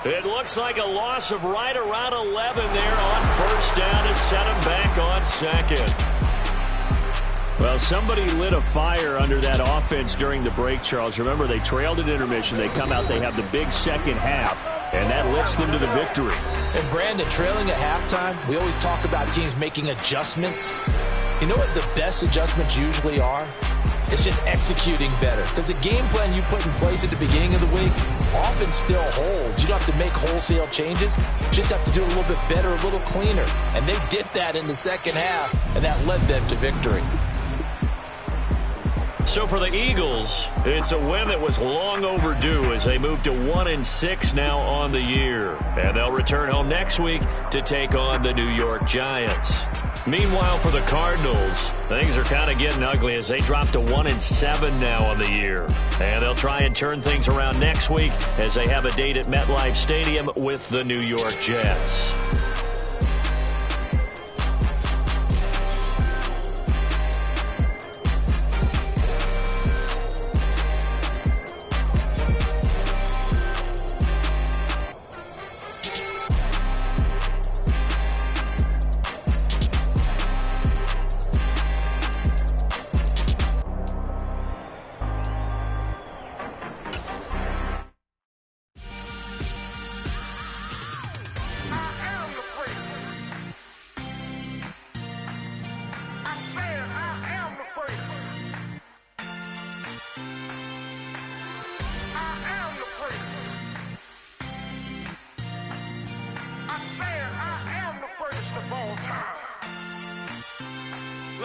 It looks like a loss of right around 11 there on first down to set him back on second. Well, somebody lit a fire under that offense during the break, Charles. Remember, they trailed at intermission. They come out, they have the big second half, and that lifts them to the victory. And Brandon, trailing at halftime, we always talk about teams making adjustments. You know what the best adjustments usually are? It's just executing better. Because the game plan you put in place at the beginning of the week often still holds. You don't have to make wholesale changes. You just have to do it a little bit better, a little cleaner. And they did that in the second half, and that led them to victory. So for the Eagles, it's a win that was long overdue as they move to 1-6 now on the year. And they'll return home next week to take on the New York Giants. Meanwhile, for the Cardinals, things are kind of getting ugly as they drop to 1-7 now on the year. And they'll try and turn things around next week as they have a date at MetLife Stadium with the New York Jets.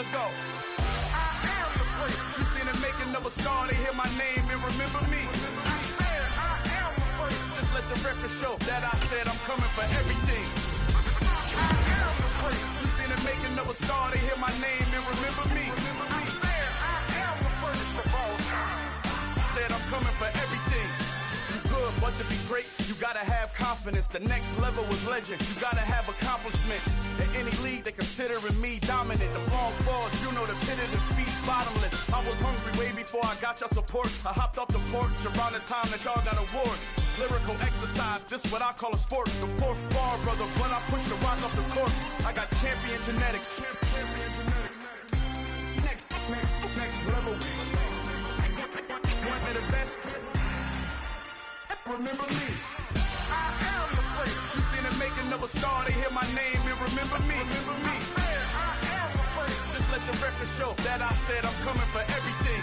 Let's go. I am the great. You seen the making of a star, they hear my name and remember me. I am the great. Just let the record show that I said I'm coming for everything. I am the great. You seen the making of a star, they hear my name and remember me. I am the greatest of all time. Said I'm coming for everything. You good, but to be great, you gotta have confidence. The next level was legend. You gotta have accomplishments. In any league, they considering me dominant. The long falls, you know the pit of defeat, bottomless. I was hungry way before I got your support. I hopped off the porch around the time that y'all got awards. Lyrical exercise, this what I call a sport. The fourth bar, brother, when I push the rock off the court. I got champion genetics. Champion genetics. Next level. One of the best. Remember me. I am the great. You seen the making of a star, they hear my name and remember me. Remember me. I am the great. Just let the record show that I said I'm coming for everything.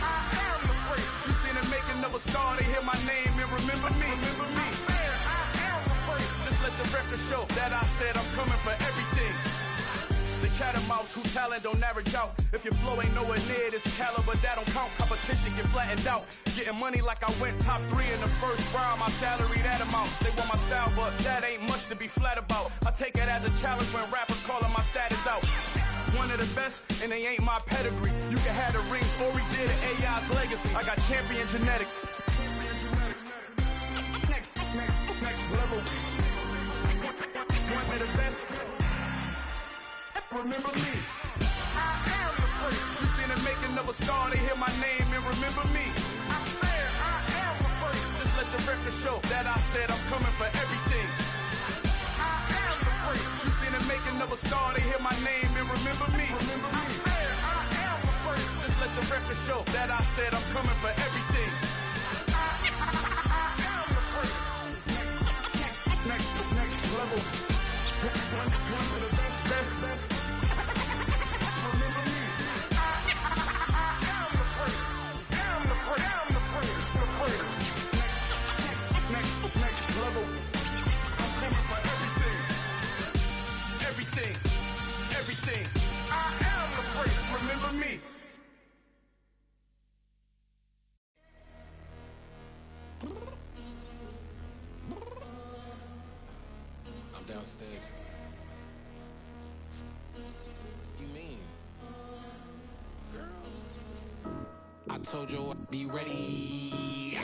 I am the great. You seen the making of a star, they hear my name and remember me. Remember me. I am the great. Just let the record show that I said I'm coming for everything. The chattermouths who talent don't average out. If your flow ain't nowhere near this caliber, that don't count. Competition get flattened out. Getting money like I went top 3 in the first round. My salary that amount. They want my style, but that ain't much to be flat about. I take it as a challenge when rappers calling my status out. One of the best, and they ain't my pedigree. You can have the rings, or we did it, AI's legacy. I got champion genetics. Next level. One of the best. Remember me. I am the great. You seen the making of a star, they hear my name and remember me. I am the great. Just let the record show that I said I'm coming for everything. I am the great. You seen the making of a star, they hear my name and remember me. Remember me. I am the great. Just let the record show that I said I'm coming for everything. I am the great. Next level. One of the best. Remember me. I am the great. Am the great. Next level. I'm coming for everything. I am the great. Remember me. I'm downstairs. You mean? Girl, I told you I'd be ready.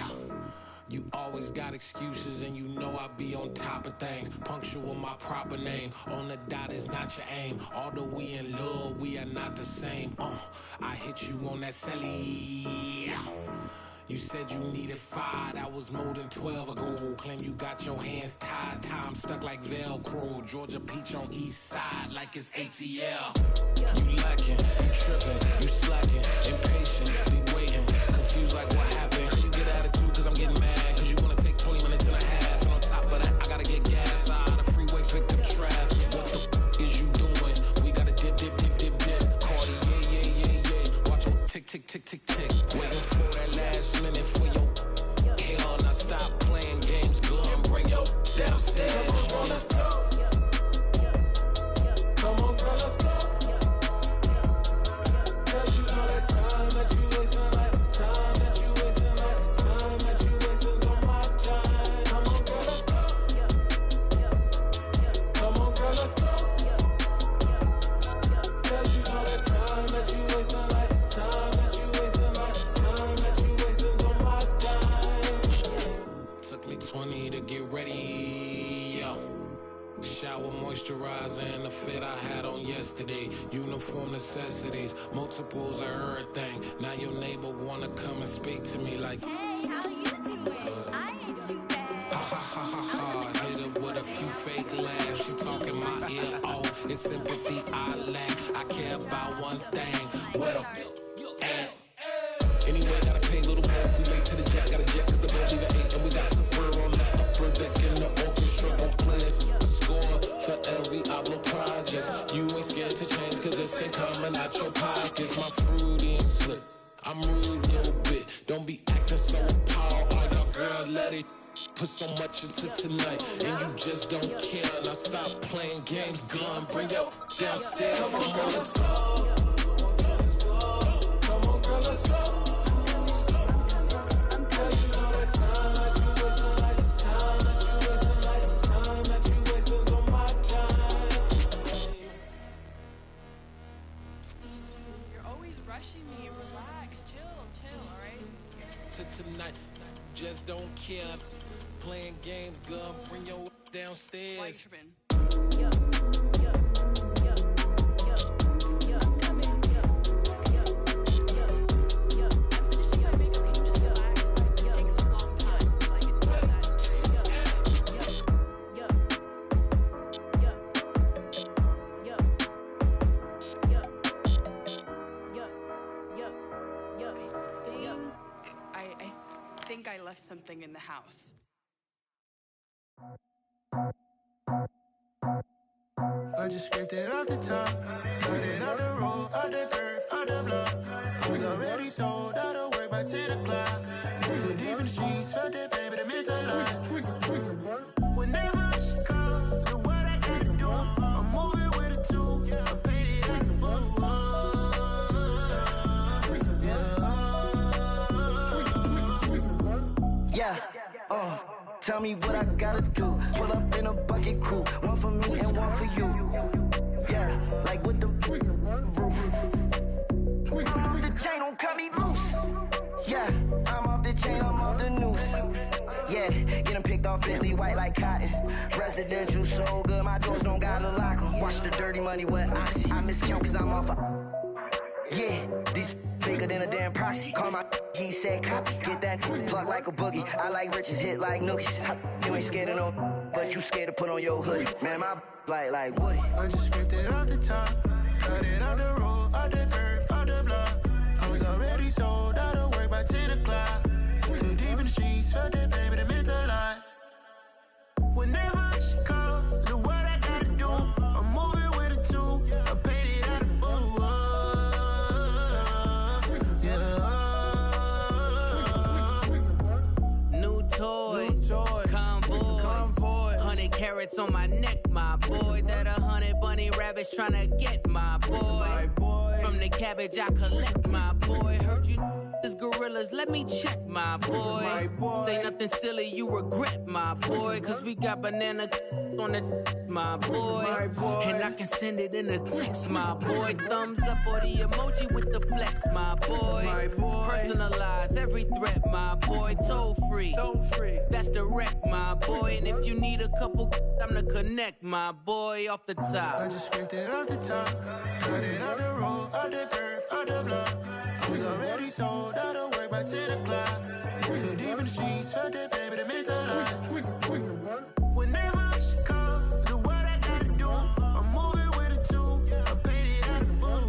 You always got excuses and you know I be on top of things. Punctual my proper name. On the dot is not your aim. Although we in love, we are not the same. I hit you on that celly. You said you needed 5, that was more than 12 ago. Claim you got your hands tied, time stuck like Velcro. Georgia peach on east side like it's ATL. You lacking, you tripping, you slacking, impatient, be waiting, confused like what happened. You get attitude cause I'm getting mad, cause you wanna take 20 minutes and a half. And on top of that, I gotta get gas out of the freeway, pick up traffic. What the is you doing? We gotta dip. Cardi, yeah. Watch it tick. Waiting for that last minute for your hell. Now stop playing games, go and bring your downstairs. Come on, let's go. Come on, girl, let's go. Cause you know that time that you wasting, like time that you wasting, like time that you wasting's on my time. Come on, girl, let's go. Come on, girl, let's go. Cause you know that time that you wasting, like time that you wasting, like time that you wasting's on my time. Took me 20 to get ready, yo. Shower moisturizer and the fit I had on yesterday. Uniform necessities, multiples of everything. Now your neighbor wanna come and speak to me like, hey, how you doing? I ain't too bad. Ha. Hit her with a few fake laughs. She talking my ear off. It's sympathy I lack. I care about one thing. What up? Anyway, gotta pay a little more if we late to the jet. Got a jet cause the boat leave at 8. And we got some fur on the upper deck in the orchestra. Gon' play a score for every Oblo project. You ain't scared to change cause this ain't coming out your pockets. My fruity and slick. I'm rude a little bit. Don't be acting so appalled. All y'all girl, let it Put so much into tonight, and you just don't care. Now stop playing games, gun, bring your downstairs. Come on, girl, let's go. Come on, girl, let's go. Girl, you know that time that you wasting, like the time that you wasting, like the time that you wasting on my time. You're always rushing me. Relax, chill, all right? To tonight, just don't care. Playing games, gun, bring your downstairs. I think I left something in the house. I just scraped it off the top, cut it off the road, off the curve, off the block. I was already sold out of work by 10 o'clock. Too deep in the streets, felt that pain, but it meant a lot. Whenever she calls, know what I gotta do. I'm moving with a two, I paid it out the full. Yeah, tell me what I gotta do. Pull up in a bucket crew, one for me and one for you. Yeah, like with the roof. I'm off the chain, don't cut me loose. Yeah, I'm off the chain, I'm off the noose. Yeah, getting picked off Bentley white like cotton. Residential so good, my doors don't gotta lock 'em. Watch the dirty money with Oxy. I miscount cause I'm off yeah, these bigger than a damn proxy. Call my he said copy. Get that plug like a boogie. I like riches, hit like nookies. You ain't scared of no, but you scared to put on your hoodie. Man, my like Woody. I just scraped it off the top, cut it off the road, off the curve, off the block. I was already sold out of work by 10 o'clock. Too deep in the streets, felt that pain, but it meant a lot. Whenever she calls, know what I gotta do. I'm moving with a two, I paid it out of full. Convoy, 100 carats on my neck, my boy. That 100 bunny rabbits tryna get my boy. From the cabbage I collect, my boy. Heard you is gorillas, let me check, my boy. Say nothing silly, you regret, my boy. Cause we got banana on the my boy. And I can send it in a text, my boy. Thumbs up or the emoji with the flex, my boy. Personalize every threat, my boy. Toll free. That's direct, my boy. And if you need a couple, I'm the connect, my boy. Off the top. I just scraped it off the top, cut it off the road, off the curve, off the block. I was already sold out of work by 10 o'clock. Too deep in the streets, felt that pain, but it meant a lot. Whenever she calls, know what I gotta do. I'm moving with a two, I paid it out of full.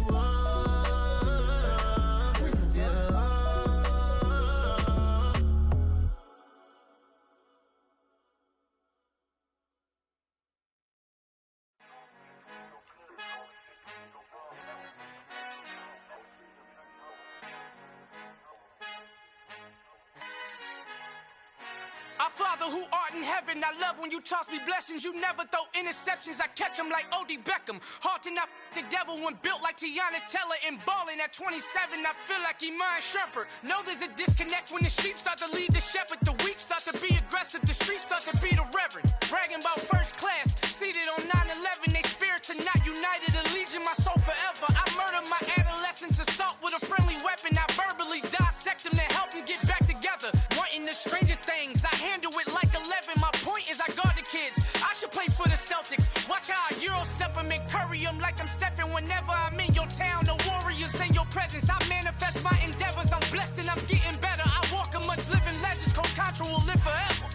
Our Father who art in heaven, I love when you toss me blessings. You never throw interceptions, I catch them like O.D. Beckham. Hard to not the devil when built like Tiana Teller and balling at 27. I feel like Iman Shumpert. Know there's a disconnect when the sheep start to lead the shepherd. The weak start to be aggressive, the streets start to be the reverend. Bragging about first class, seated on 9/11. They spirits are not united, a legion, my soul forever. I murder my adolescence, assault with a friendly weapon. I verbally dissect them to help them get back together. Wanting the stranger things, I handle it like 11. My point is I guard the kids. I should play for the Celtics. Watch how I Euro step them and curry them like I'm Stephen. Whenever I'm in your town, the Warriors in your presence. I manifest my endeavors. I'm blessed and I'm getting better. I walk amongst living legends. Coach Contra will live forever.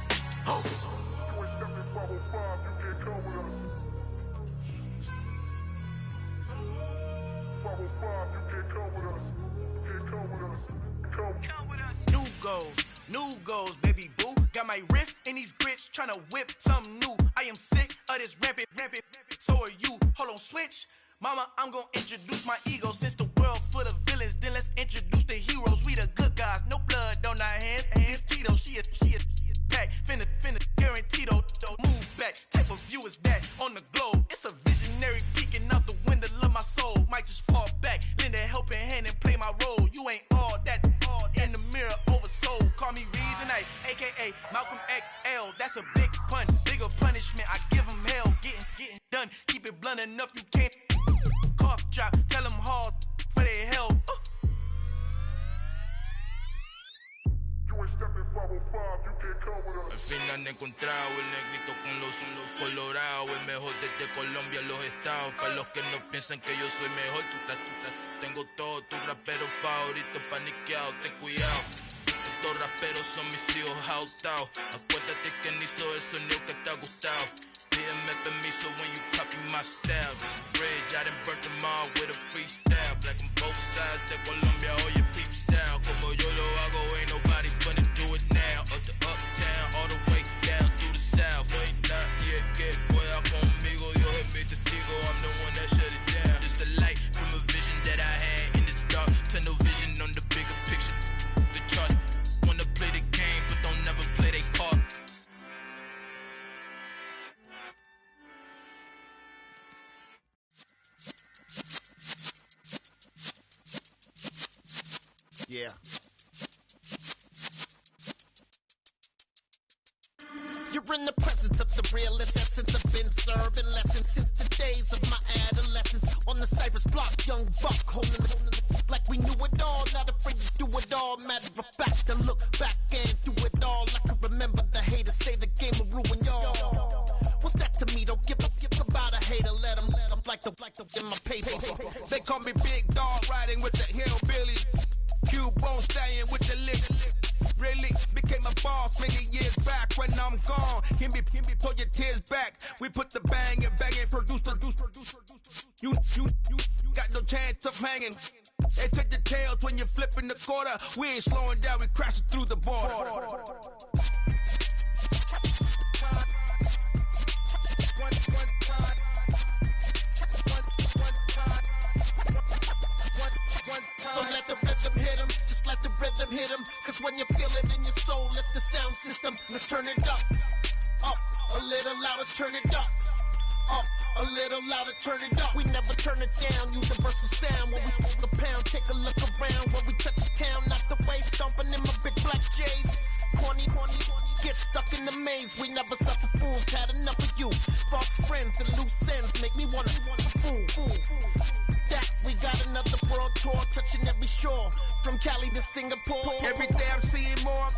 Oh. New goals, baby boo. Got my wrist in these grits, tryna whip something new. I am sick of this rampant. So are you. Hold on, switch. Mama, I'm gonna introduce my ego. Since the world full of villains, then let's introduce the heroes. We the good guys, no blood on our hands. This Tito, she is pack. Finna like AKA Malcolm XL. That's a big pun, bigger punishment. I give him hell, getting done. Keep it blunt enough, you can't cough drop. Tell them hard for their health. Al fin han encontrado el negrito con los colorados, el mejor desde Colombia a los estados. Para los que no piensan que yo soy mejor, tengo todo, tu rapero favorito paniqueado, ten cuidado. Estos raperos son mis hijos adoptados. Acuérdate quien hizo el sonido que te ha gustado. Pídeme permiso when you copy my style. This bridge, I done burnt them all with a freestyle. Black on both sides de Colombia, oye peep style. Como yo lo hago, ain't nobody finna do it now. Up to uptown, all the way down through the south. No ain't not yet, que pueda conmigo. Dios es mi testigo, I'm the one that shut it down. Just the light from a vision that I had in the dark. Tunnel vision on the bigger picture. The charts wanna play the game, but don't never play their part. Yeah. You're in the presence of the realest essence. I've been serving lessons since the days of my adolescence. On the Cypress block, young buck holding like we knew it all. Not afraid to do it all. Matter of fact, to look back and do it all. I can remember the haters say the game will ruin y'all. What's that to me? Don't give about a hater. Let them like the in my paper. They call me Big Dog, riding with the hillbillies. Q-Bone stallion with the lick. Really became a boss many years back. When I'm gone, can be pull your tears back. We put the bang and produce. You got no chance of hanging. They take the tails when you're flipping the quarter. We ain't slowing down, we crashing through the border. So let the rhythm hit him, just let the rhythm hit him. Cause when you feel it in your soul, lift the sound system. Let's turn it up, a little louder, turn it up, a little louder, turn it up. We never turn it down, universal sound. When we move the pound, take a look around. When we touch the town, knock the way, stomping in my big black J's. Corny, get stuck in the maze. We never suffer fools, had enough of you. False friends and loose ends make me wanna fool. That we got another world tour, touching every shore, from Cali to Singapore. Every day I'm seeing more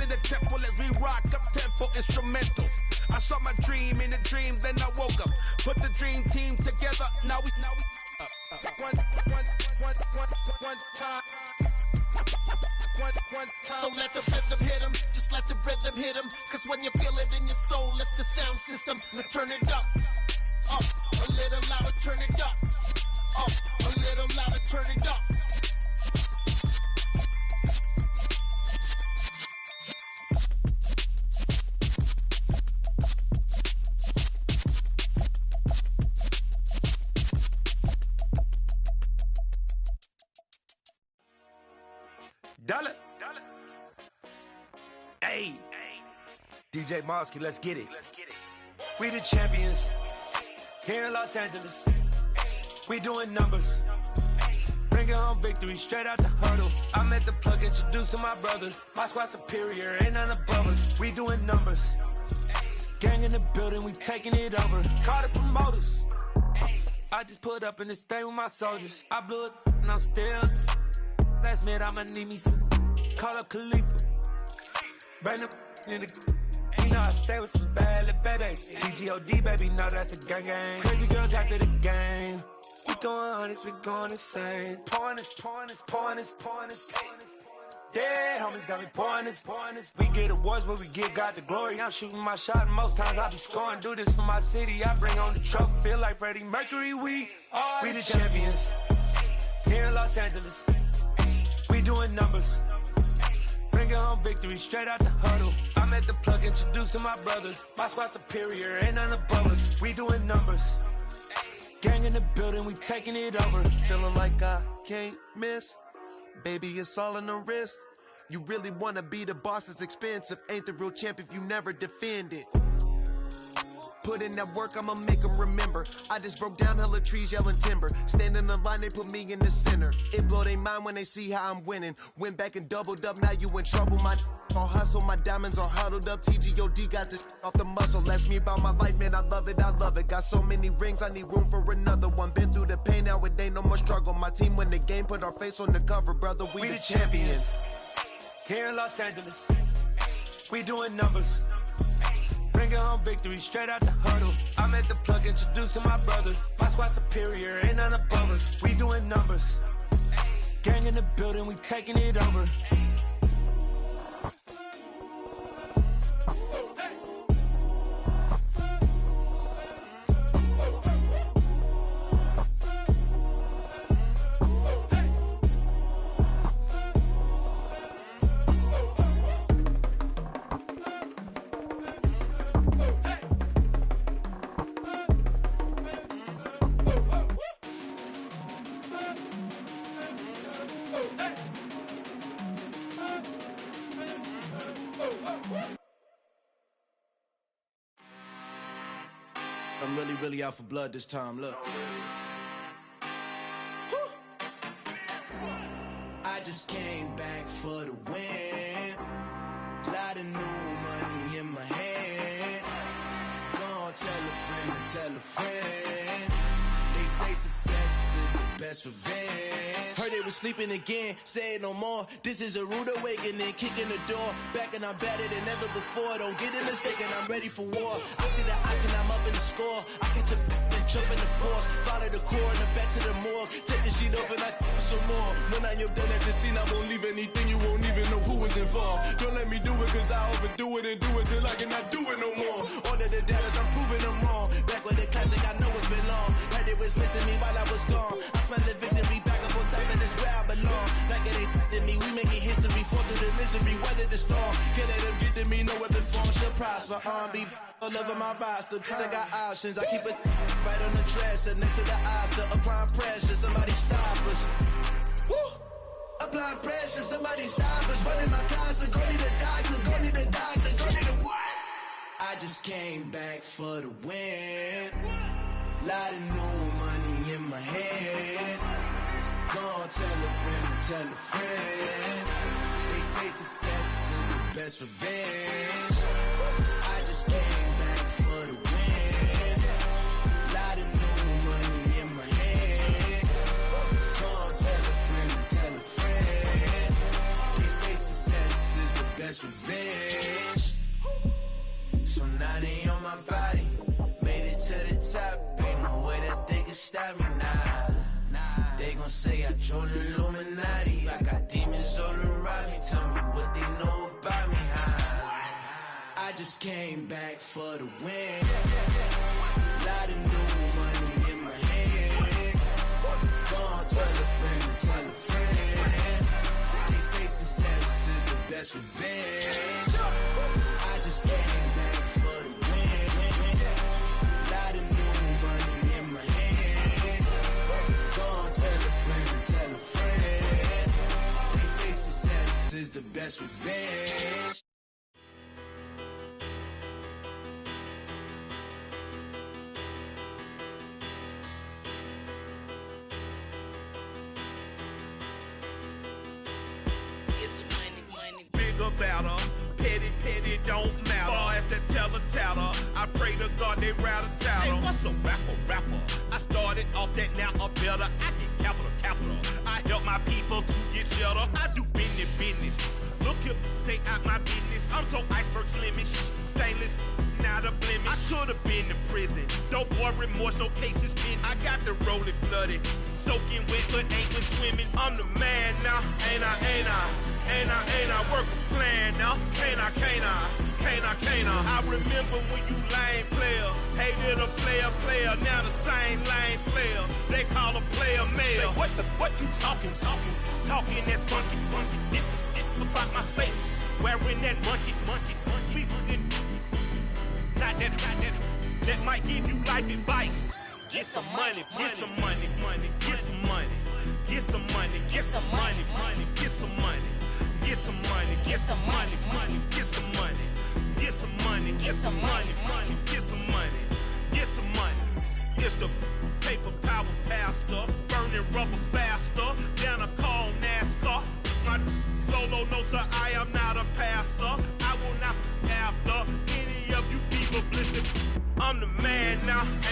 in the temple as we rock up tempo instrumentals. I saw my dream in a dream, then I woke up. Put the dream team together, now we one time. So let the rhythm hit him, just let the rhythm hit him. Cause when you feel it in your soul, lift the sound system. Now turn it up, a little louder, turn it up, a little louder, turn it up. Dollar. Hey, DJ Mosky, let's get it. We the champions here in Los Angeles. We doing numbers. Bringing home victory straight out the huddle. I'm at the plug, introduced to my brother. My squad superior, ain't none above us. We doing numbers. Gang in the building, we taking it over. Call the promoters. I just put up in this thing with my soldiers. I blew it and I'm still. Last minute, I'ma need me some. Call up Khalifa. Bring them in the. You know I stay with some bad little babies. TGOD, baby, know that's a gang gang. Crazy girls after the game. We throwing hundreds, we going insane. Pouring this. Dead homies got me pouring this. We get awards, but we give God the glory. I'm shooting my shot, and most times I be scoring. Do this for my city, I bring on the trophy. Feel like Freddie Mercury, we the champions. Here in Los Angeles. We doing numbers. Bringing home victory straight out the huddle. I'm at the plug, introduced to my brother. My squad superior, ain't none above us. We doing numbers. Gang in the building, we taking it over. Feeling like I can't miss. Baby, it's all in the wrist. You really wanna be the boss, it's expensive. Ain't the real champ if you never defend it. Put in that work, I'ma make them remember. I just broke down hella trees, yelling timber. Stand in the line, they put me in the center. It blow their mind when they see how I'm winning. Went back and doubled up, now you in trouble. My all hustle, my diamonds are huddled up. TGOD got this off the muscle. Ask me about my life, man, I love it, I love it. Got so many rings, I need room for another one. Been through the pain, now it ain't no more struggle. My team win the game, put our face on the cover, brother. We the champions. Here in Los Angeles, we doing numbers. Bringing home victory straight out the huddle. I'm at the plug, introduced to my brothers. My squad superior, ain't none above us. We doing numbers. Gang in the building, we taking it over. I'm really out for blood this time, look. I just came back for the win. Lot of new money in my hand. Gonna tell a friend to tell a friend. They say success is the best revenge. Heard they was sleeping again, say it no more. This is a rude awakening, kicking the door. Back and I'm better than ever before. Don't get it mistaken, I'm ready for war. I see the option, I'm up in the score. I catch a and jump in the Porsche. Follow the core and the back to the morgue. Take the sheet off and I some more. When I am done at the scene, I won't leave anything. You won't even know who was involved. Don't let me do it, cause I overdo it and do it till I cannot do it no more. All of the doubters, I'm proving them wrong. Back with the classic, I know it's been long. Heard it was missing me while I was gone. I smell the victory back up on top, and it's where I belong. Like it ain't to me, we making history. Fall through the misery, weather the storm. Can't let them get to me, no weapon form shall prosper. Be all over my roster. I got options, I keep it right on the dresser. Next to the Oscar, applying pressure. Somebody stop us. Woo! Applying pressure, somebody stop us. Running my closet, go need a doctor, go need a doctor, go need a what? I just came back for the win. Lot of new money in my head. Gonna tell a friend to tell a friend. They say success is the best revenge. I just came back for the win. Lot of new money in my head. Gonna tell a friend to tell a friend. They say success is the best revenge. So now they on my body. Made it to the top. Ain't no way that they can stop me now. They gon' say I joined the Illuminati. I got demons all around me. Tell me what they know about me, huh? I just came back for the win. Lot of new money in my hand. Gonna tell a friend to tell a friend. They say success is the best revenge. I just came back for the win. Lot of new money in my hand. Gonna tell a friend to tell a friend. They say success is the best revenge. Better, petty, don't matter. Far as the tatter, I pray to God they rattle tattle. Hey, what's a rapper? I started off that, now I'm better. I get capital. I help my people to get cheddar. I do business. Look here, stay out my business. I'm so iceberg slimish, stainless, not a blemish. I should've been in prison. No boy remorse, no cases pinned. I got the rolling flooded, soaking wet, but ain't been swimming. I'm the man now, ain't I work a plan now. Can't I? I remember when you lame player, hated a player, now the same lame player. They call a player mayor. Say, what you talking that funky, it's about my face. Wearing that monkey. Not that might give you life advice. Get some money.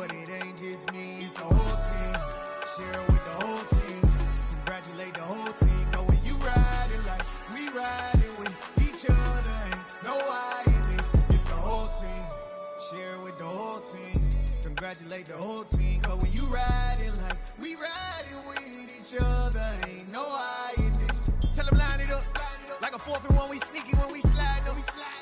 but it ain't just me, it's the whole team. Share it with the whole team. Congratulate the whole team. Cause when you riding like we riding with each other, ain't no I in this, it's the whole team. Share it with the whole team. Congratulate the whole team. Cause when you riding like we riding with each other, ain't no I in this. Tell them line it up. Like a 4th and 1, we sneaky when we slide them.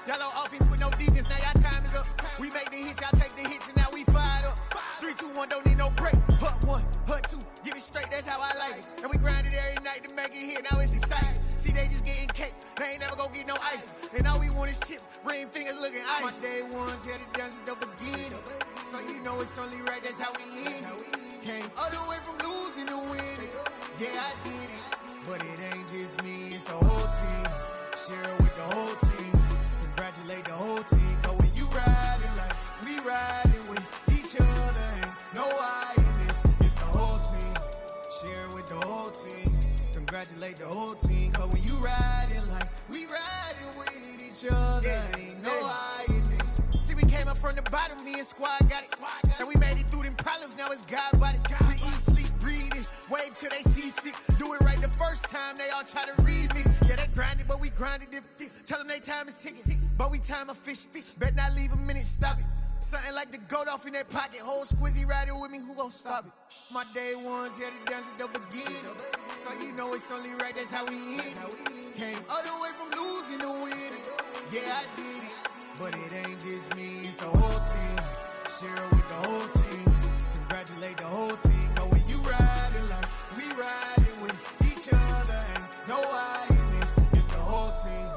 Y'all on offense with no defense, now y'all time is up. We make the hits, y'all take the hits, and now we fired up. 3, 2, 1, don't need no break. Hut 1, hut 2, give it straight, that's how I like it. And we grind it every night to make it hit, now it's exciting. See, they just getting cake, they ain't never gonna get no ice. And all we want is chips, ring fingers looking ice. My day ones here to dance at the beginning. So you know it's only right, that's how we end it. Came all the way from losing to winning. Yeah, I did it. But it ain't just me, it's the whole team. Share it with the whole team. Congratulate the whole team. Cause when you riding like we riding with each other, ain't no I in this, it's the whole team. Share it with the whole team. Congratulate the whole team. Cause when you riding like we riding with each other, ain't no I in this. See, we came up from the bottom, me and squad got it. And we made it through them problems, now it's God body. We eat, sleep, breathe this, wave till they see sick. Do it right the first time, they all try to remix. Yeah, they grinded, but we grinded different. Tell them they time is ticking, but we time a fish. Bet not leave a minute, stop it. Something like the goat off in their pocket. Whole squizzy riding with me, who gon' stop it? My day ones here to dance at the beginning. So you know it's only right, that's how we end it. Came all the way from losing to winning. Yeah, I did it. But it ain't just me, it's the whole team. Share it with the whole team. Congratulate the whole team. Cause when you riding like we riding with each other, ain't no I in this, it's the whole team.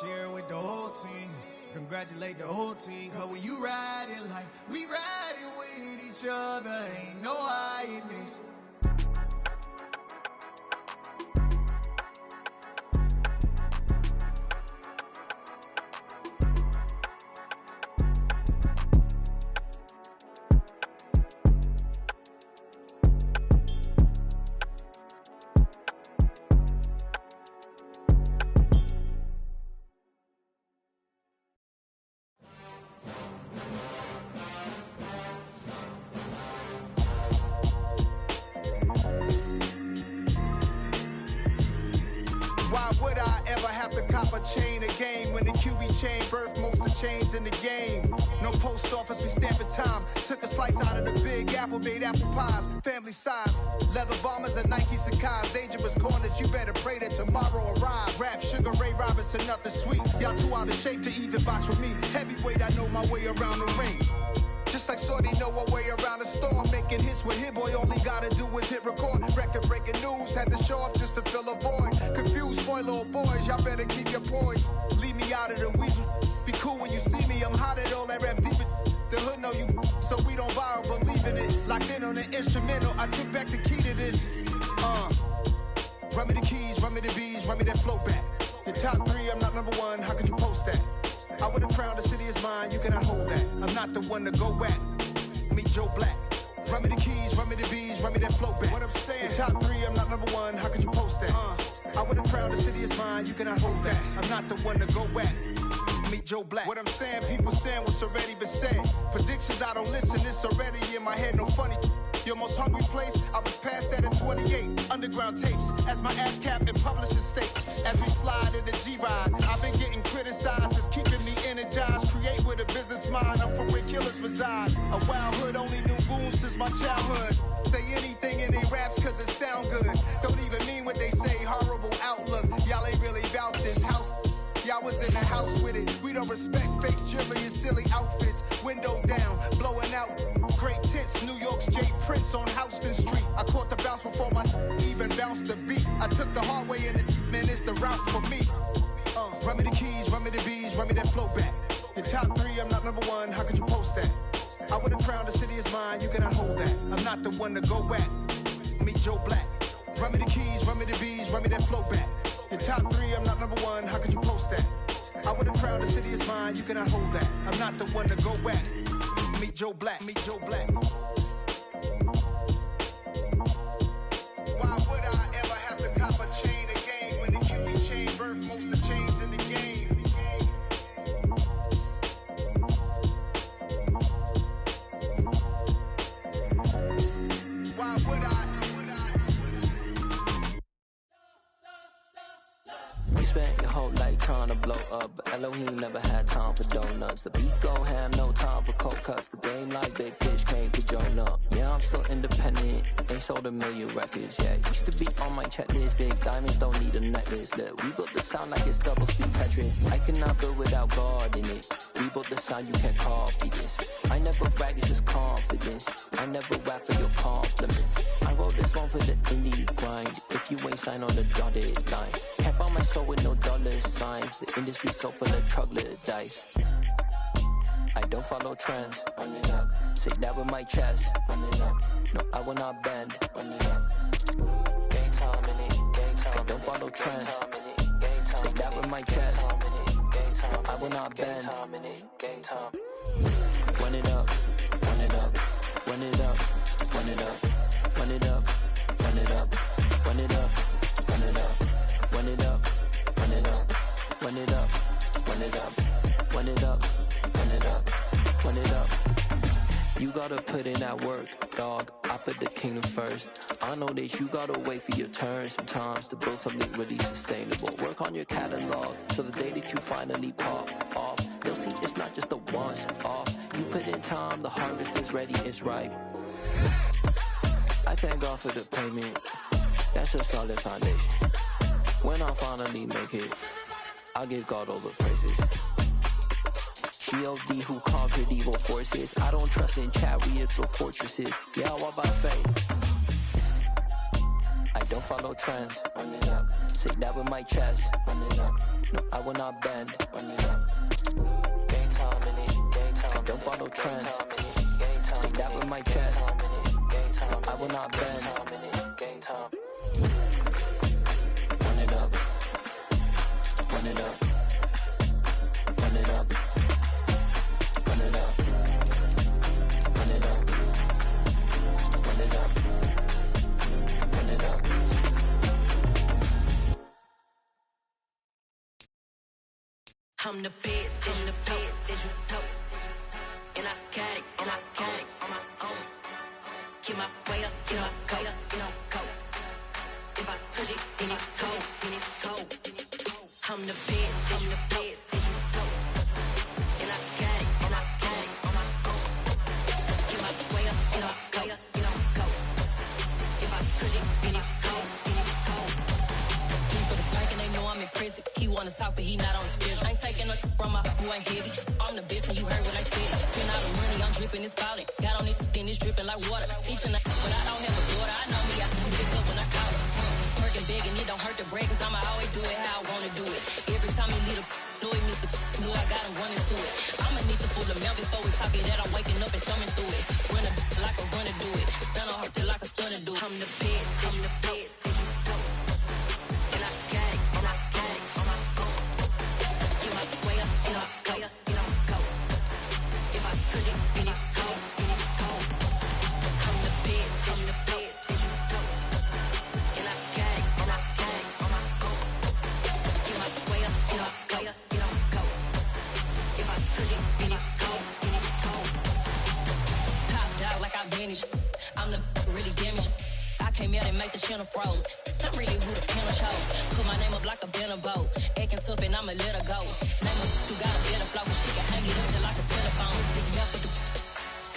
Share it with the whole team. Congratulate the whole team. Cause when you riding like we riding with each other, ain't no I in this. Why would I ever have to cop a chain a game when the QB chain birthed most of chains in the game? No post office, we stamping time. Took a slice out of the big apple, made apple pies, family size. Leather bombers and Nike Sacai's. Dangerous corners, you better pray that tomorrow arrive. Rap, Sugar Ray Robinson, nothing sweet. Y'all too out of shape to even box with me. Heavyweight, I know my way around the ring. Just like Shorty know her way around the storm. Making hits with Hit Boy, all he gotta do is hit record. Record breaking news, had to show up just to fill a void. Confused boy, little boys, y'all better keep your poise. Leave me out of the weasel. Be cool when you see me, I'm hot at all that rap deep. The hood know you, so we don't borrow, believe in it. Locked in on the instrumental, I took back the key to this. Run me the keys, run me the bees, run me that flow back. Your top 3, I'm not number 1, how could you post that? I would've crowned the city is mine, you cannot hold that. I'm not the one to go back. Meet Joe Black. Run me the keys, run me the bees, run me that flow back. What I'm saying, your top 3, I'm not number 1, how could you post that? I would've crowned the city is mine, you cannot hold that. I'm not the one to go back. Meet Joe Black. What I'm saying, people saying what's already been said. Predictions, I don't listen, it's already in my head, no funny. Your most hungry place, I was past that in 28. Underground tapes, as my ass cap in publishing states. As we slide in the G-Ride, I've been getting criticized, it's keeping me energized. Create with a business mind, I'm from where killers reside. A wild hood, only knew goons since my childhood. Say anything in they raps cause it sound good. Don't even mean what they say, horrible outlook. Y'all ain't really about this house. Y'all was in the house with it. We don't respect fake jewelry and silly outfits. Window down, blowing out great tits. New York's J. Prince on Houston Street. I caught the bounce before my even bounced the beat. I took the hard way in it, man, it's the route for me. Run me the keys, run me the bees, run me that flow back. Your top 3, I'm not number 1, how could you post that? I would've crowned the city is mine, you cannot hold that. I'm not the one to go back. Meet Joe Black. Run me the keys, run me the bees, run me that flow back. Your top 3, I'm not number 1, how could you post that? I would've crowned the city is mine, you cannot hold that. I'm not the one to go back. Meet Joe Black, meet Joe Black. Why would I ever have to cop a chain a game when the QB chain birthed most of chains in the game? trying to blow up, but Elohim never had time for donuts. The beat go ham, no time for cold cuts. The game like Big Pitch came to Jonah. Yeah, I'm still independent, ain't sold a million records yet. Used to be on my checklist, big diamonds don't need a necklace. Look, we built the sound like it's double speed Tetris. I cannot build without God in it. We built the sound, you can't copy this. I never brag, it's just confidence. I never rap for your compliments. I wrote this one for the indie grind. If you ain't signed on the dotted line, can't buy my soul with no dollar signs. The industry so full of troglodytes. I don't follow trends. Run it up. Say that with my chest. Run it up. No, I will not bend. Run it up. Gang time in it. Gang time. I don't follow trends. Say that with my chest. No, I will not bend. Gang time. Run it up. Run it up. Run it up. Run it up. Run it up. Run it up. Run it up. Run it up. Run it up. Run it up. Run it up. Run it up. Run it up. Run it up. Run it up. You gotta put in that work, dog. I put the kingdom first. I know that you gotta wait for your turn sometimes to build something really sustainable. Work on your catalog, so the day that you finally pop off, you'll see it's not just a once off. You put in time, the harvest is ready, it's ripe. I thank God for the payment. That's a solid foundation. When I finally make it, I'll give God all the praises. G.O.D. who conquered evil forces. I don't trust in chariots or fortresses. Yeah, I walk by faith. I don't follow trends. Run it up. Say that with my chest. Run it up. No, I will not bend. Run it up. Gang time in it. Gang time. I don't follow trends. Say that with my chest. No, I will not bend. Gang time. Run it up. Run it up. Run it up. Run it up. Run it up. Run it up. Run it up. I'm the best, I'm the best, as you know. And I got it, and I got it on my own. Get my way up, get my go, get my go. If I touch it, then it's cold, then it's cold. I'm the best, I'm the best, as you know. And I got it, and I got it on my own. Get my way up, get my go, get my go. If I touch it, then it's cold, then it's cold. He for the bank and they know I'm impressive. He wanna talk, but he not on the schedule. I ain't taking nothing from my boo, ain't heavy. I'm the best, and you heard what I said. Spend all the money, I'm dripping, it's falling. Got on it, then it's dripping like water. Teaching but I don't have a daughter. I know me, I can pick up when I call it. Working big and it don't hurt the break, cause I'ma always do it how I wanna do it. Every time he lead a know it, Mr. Knew I got him running to it. I'ma need to pull the mail before we talk it that I'm waking up and thumbing through it. Run a like a runner do it. Stun on her till like a stunner do it. I'm the best, I'm the best, as you know. And I got it, and I got it on my own. Get my way up, and I go, and I go. If I touch it, then it's cold, then it's cold. I'm the best, as you know. And I got it, and I got it on my own. Get my way up, and I go, and I go. If I touch it, then it's cold, then it's cold. Top dog like I manage. I'm the really damaged. I came out and make the channel froze. I'm really who the panel chose. Put my name up like a banner boat. Acting tough and I'ma let her go. Name her who got a better flow, but she can hang it up just like a telephone. Sticking up with the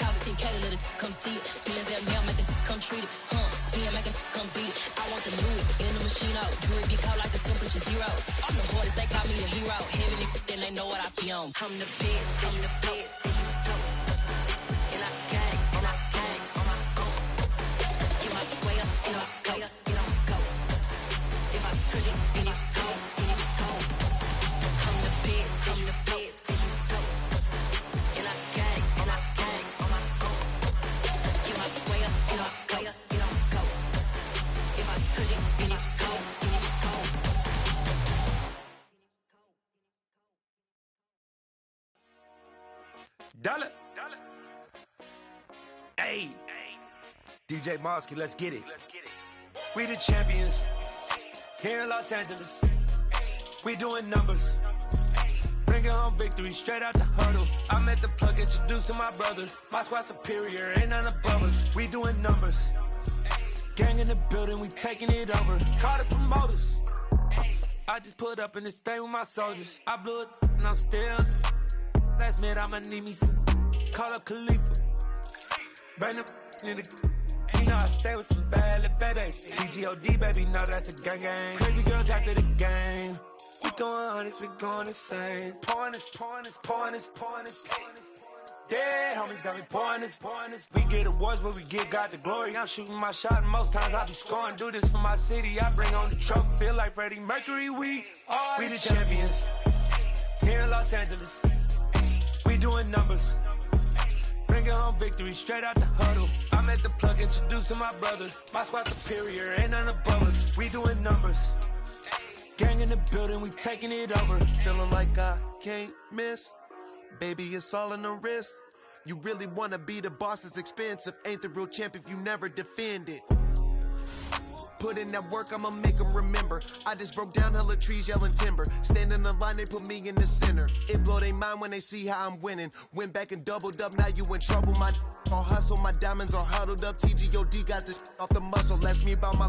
cost 10K to let it come see it. Millions that mail make it come treat it. Spin make it come beat it. I want the new in the machine out. Jewelry be called like the temperature zero. I'm the hardest, they call me a hero. Heaven then they know what I be on. I'm the best, I'm the best, as you know. And I got it, and I got it on my own. Get my way up, and I go, and I go. If I touch it, then it's cold, then it's cold. I'm the best, I'm the best, as you know. And I got it, and I got it on my own. Get my way up, and I go, and I go. If I touch it, then it's cold, then it's cold. Dollar. Hey. DJ Mosky, let's get it. We the champions here in Los Angeles. We doing numbers. Bringing home victory straight out the huddle. I met the plug, introduced to my brother. My squad superior, ain't none above us. We doing numbers. Gang in the building, we taking it over. Call the promoters. I just put up in this thing with my soldiers. I blew it and I'm still. Last minute I'ma need me some. Call up Khalifa. Bring the in the. You know I stay with some bad little baby. TGOD baby, know that's a gang gang. Crazy girls after the game. We throwing hundreds, we going insane. Pouring this. Yeah, homies got me pouring this. We get awards, but we get God the glory. I'm shooting my shot, and most times I be scoring. Do this for my city, I bring on the trophy. Feel like Freddie Mercury, we the champions. Here in Los Angeles, we doing numbers. Bringing home victory straight out the huddle. I'm at the plug, introduced to my brothers. My squad superior, ain't none above us. We doing numbers. Gang in the building, we taking it over. Feeling like I can't miss. Baby, it's all in the wrist. You really wanna be the boss, it's expensive. Ain't the real champ if you never defend it. Put in that work, I'ma make them remember. I just broke down hella trees, yelling timber. Stand in the line, they put me in the center. It blow their mind when they see how I'm winning. Went back and doubled up, now you in trouble. My all hustle, my diamonds are huddled up. TGOD got this off the muscle. Ask me about my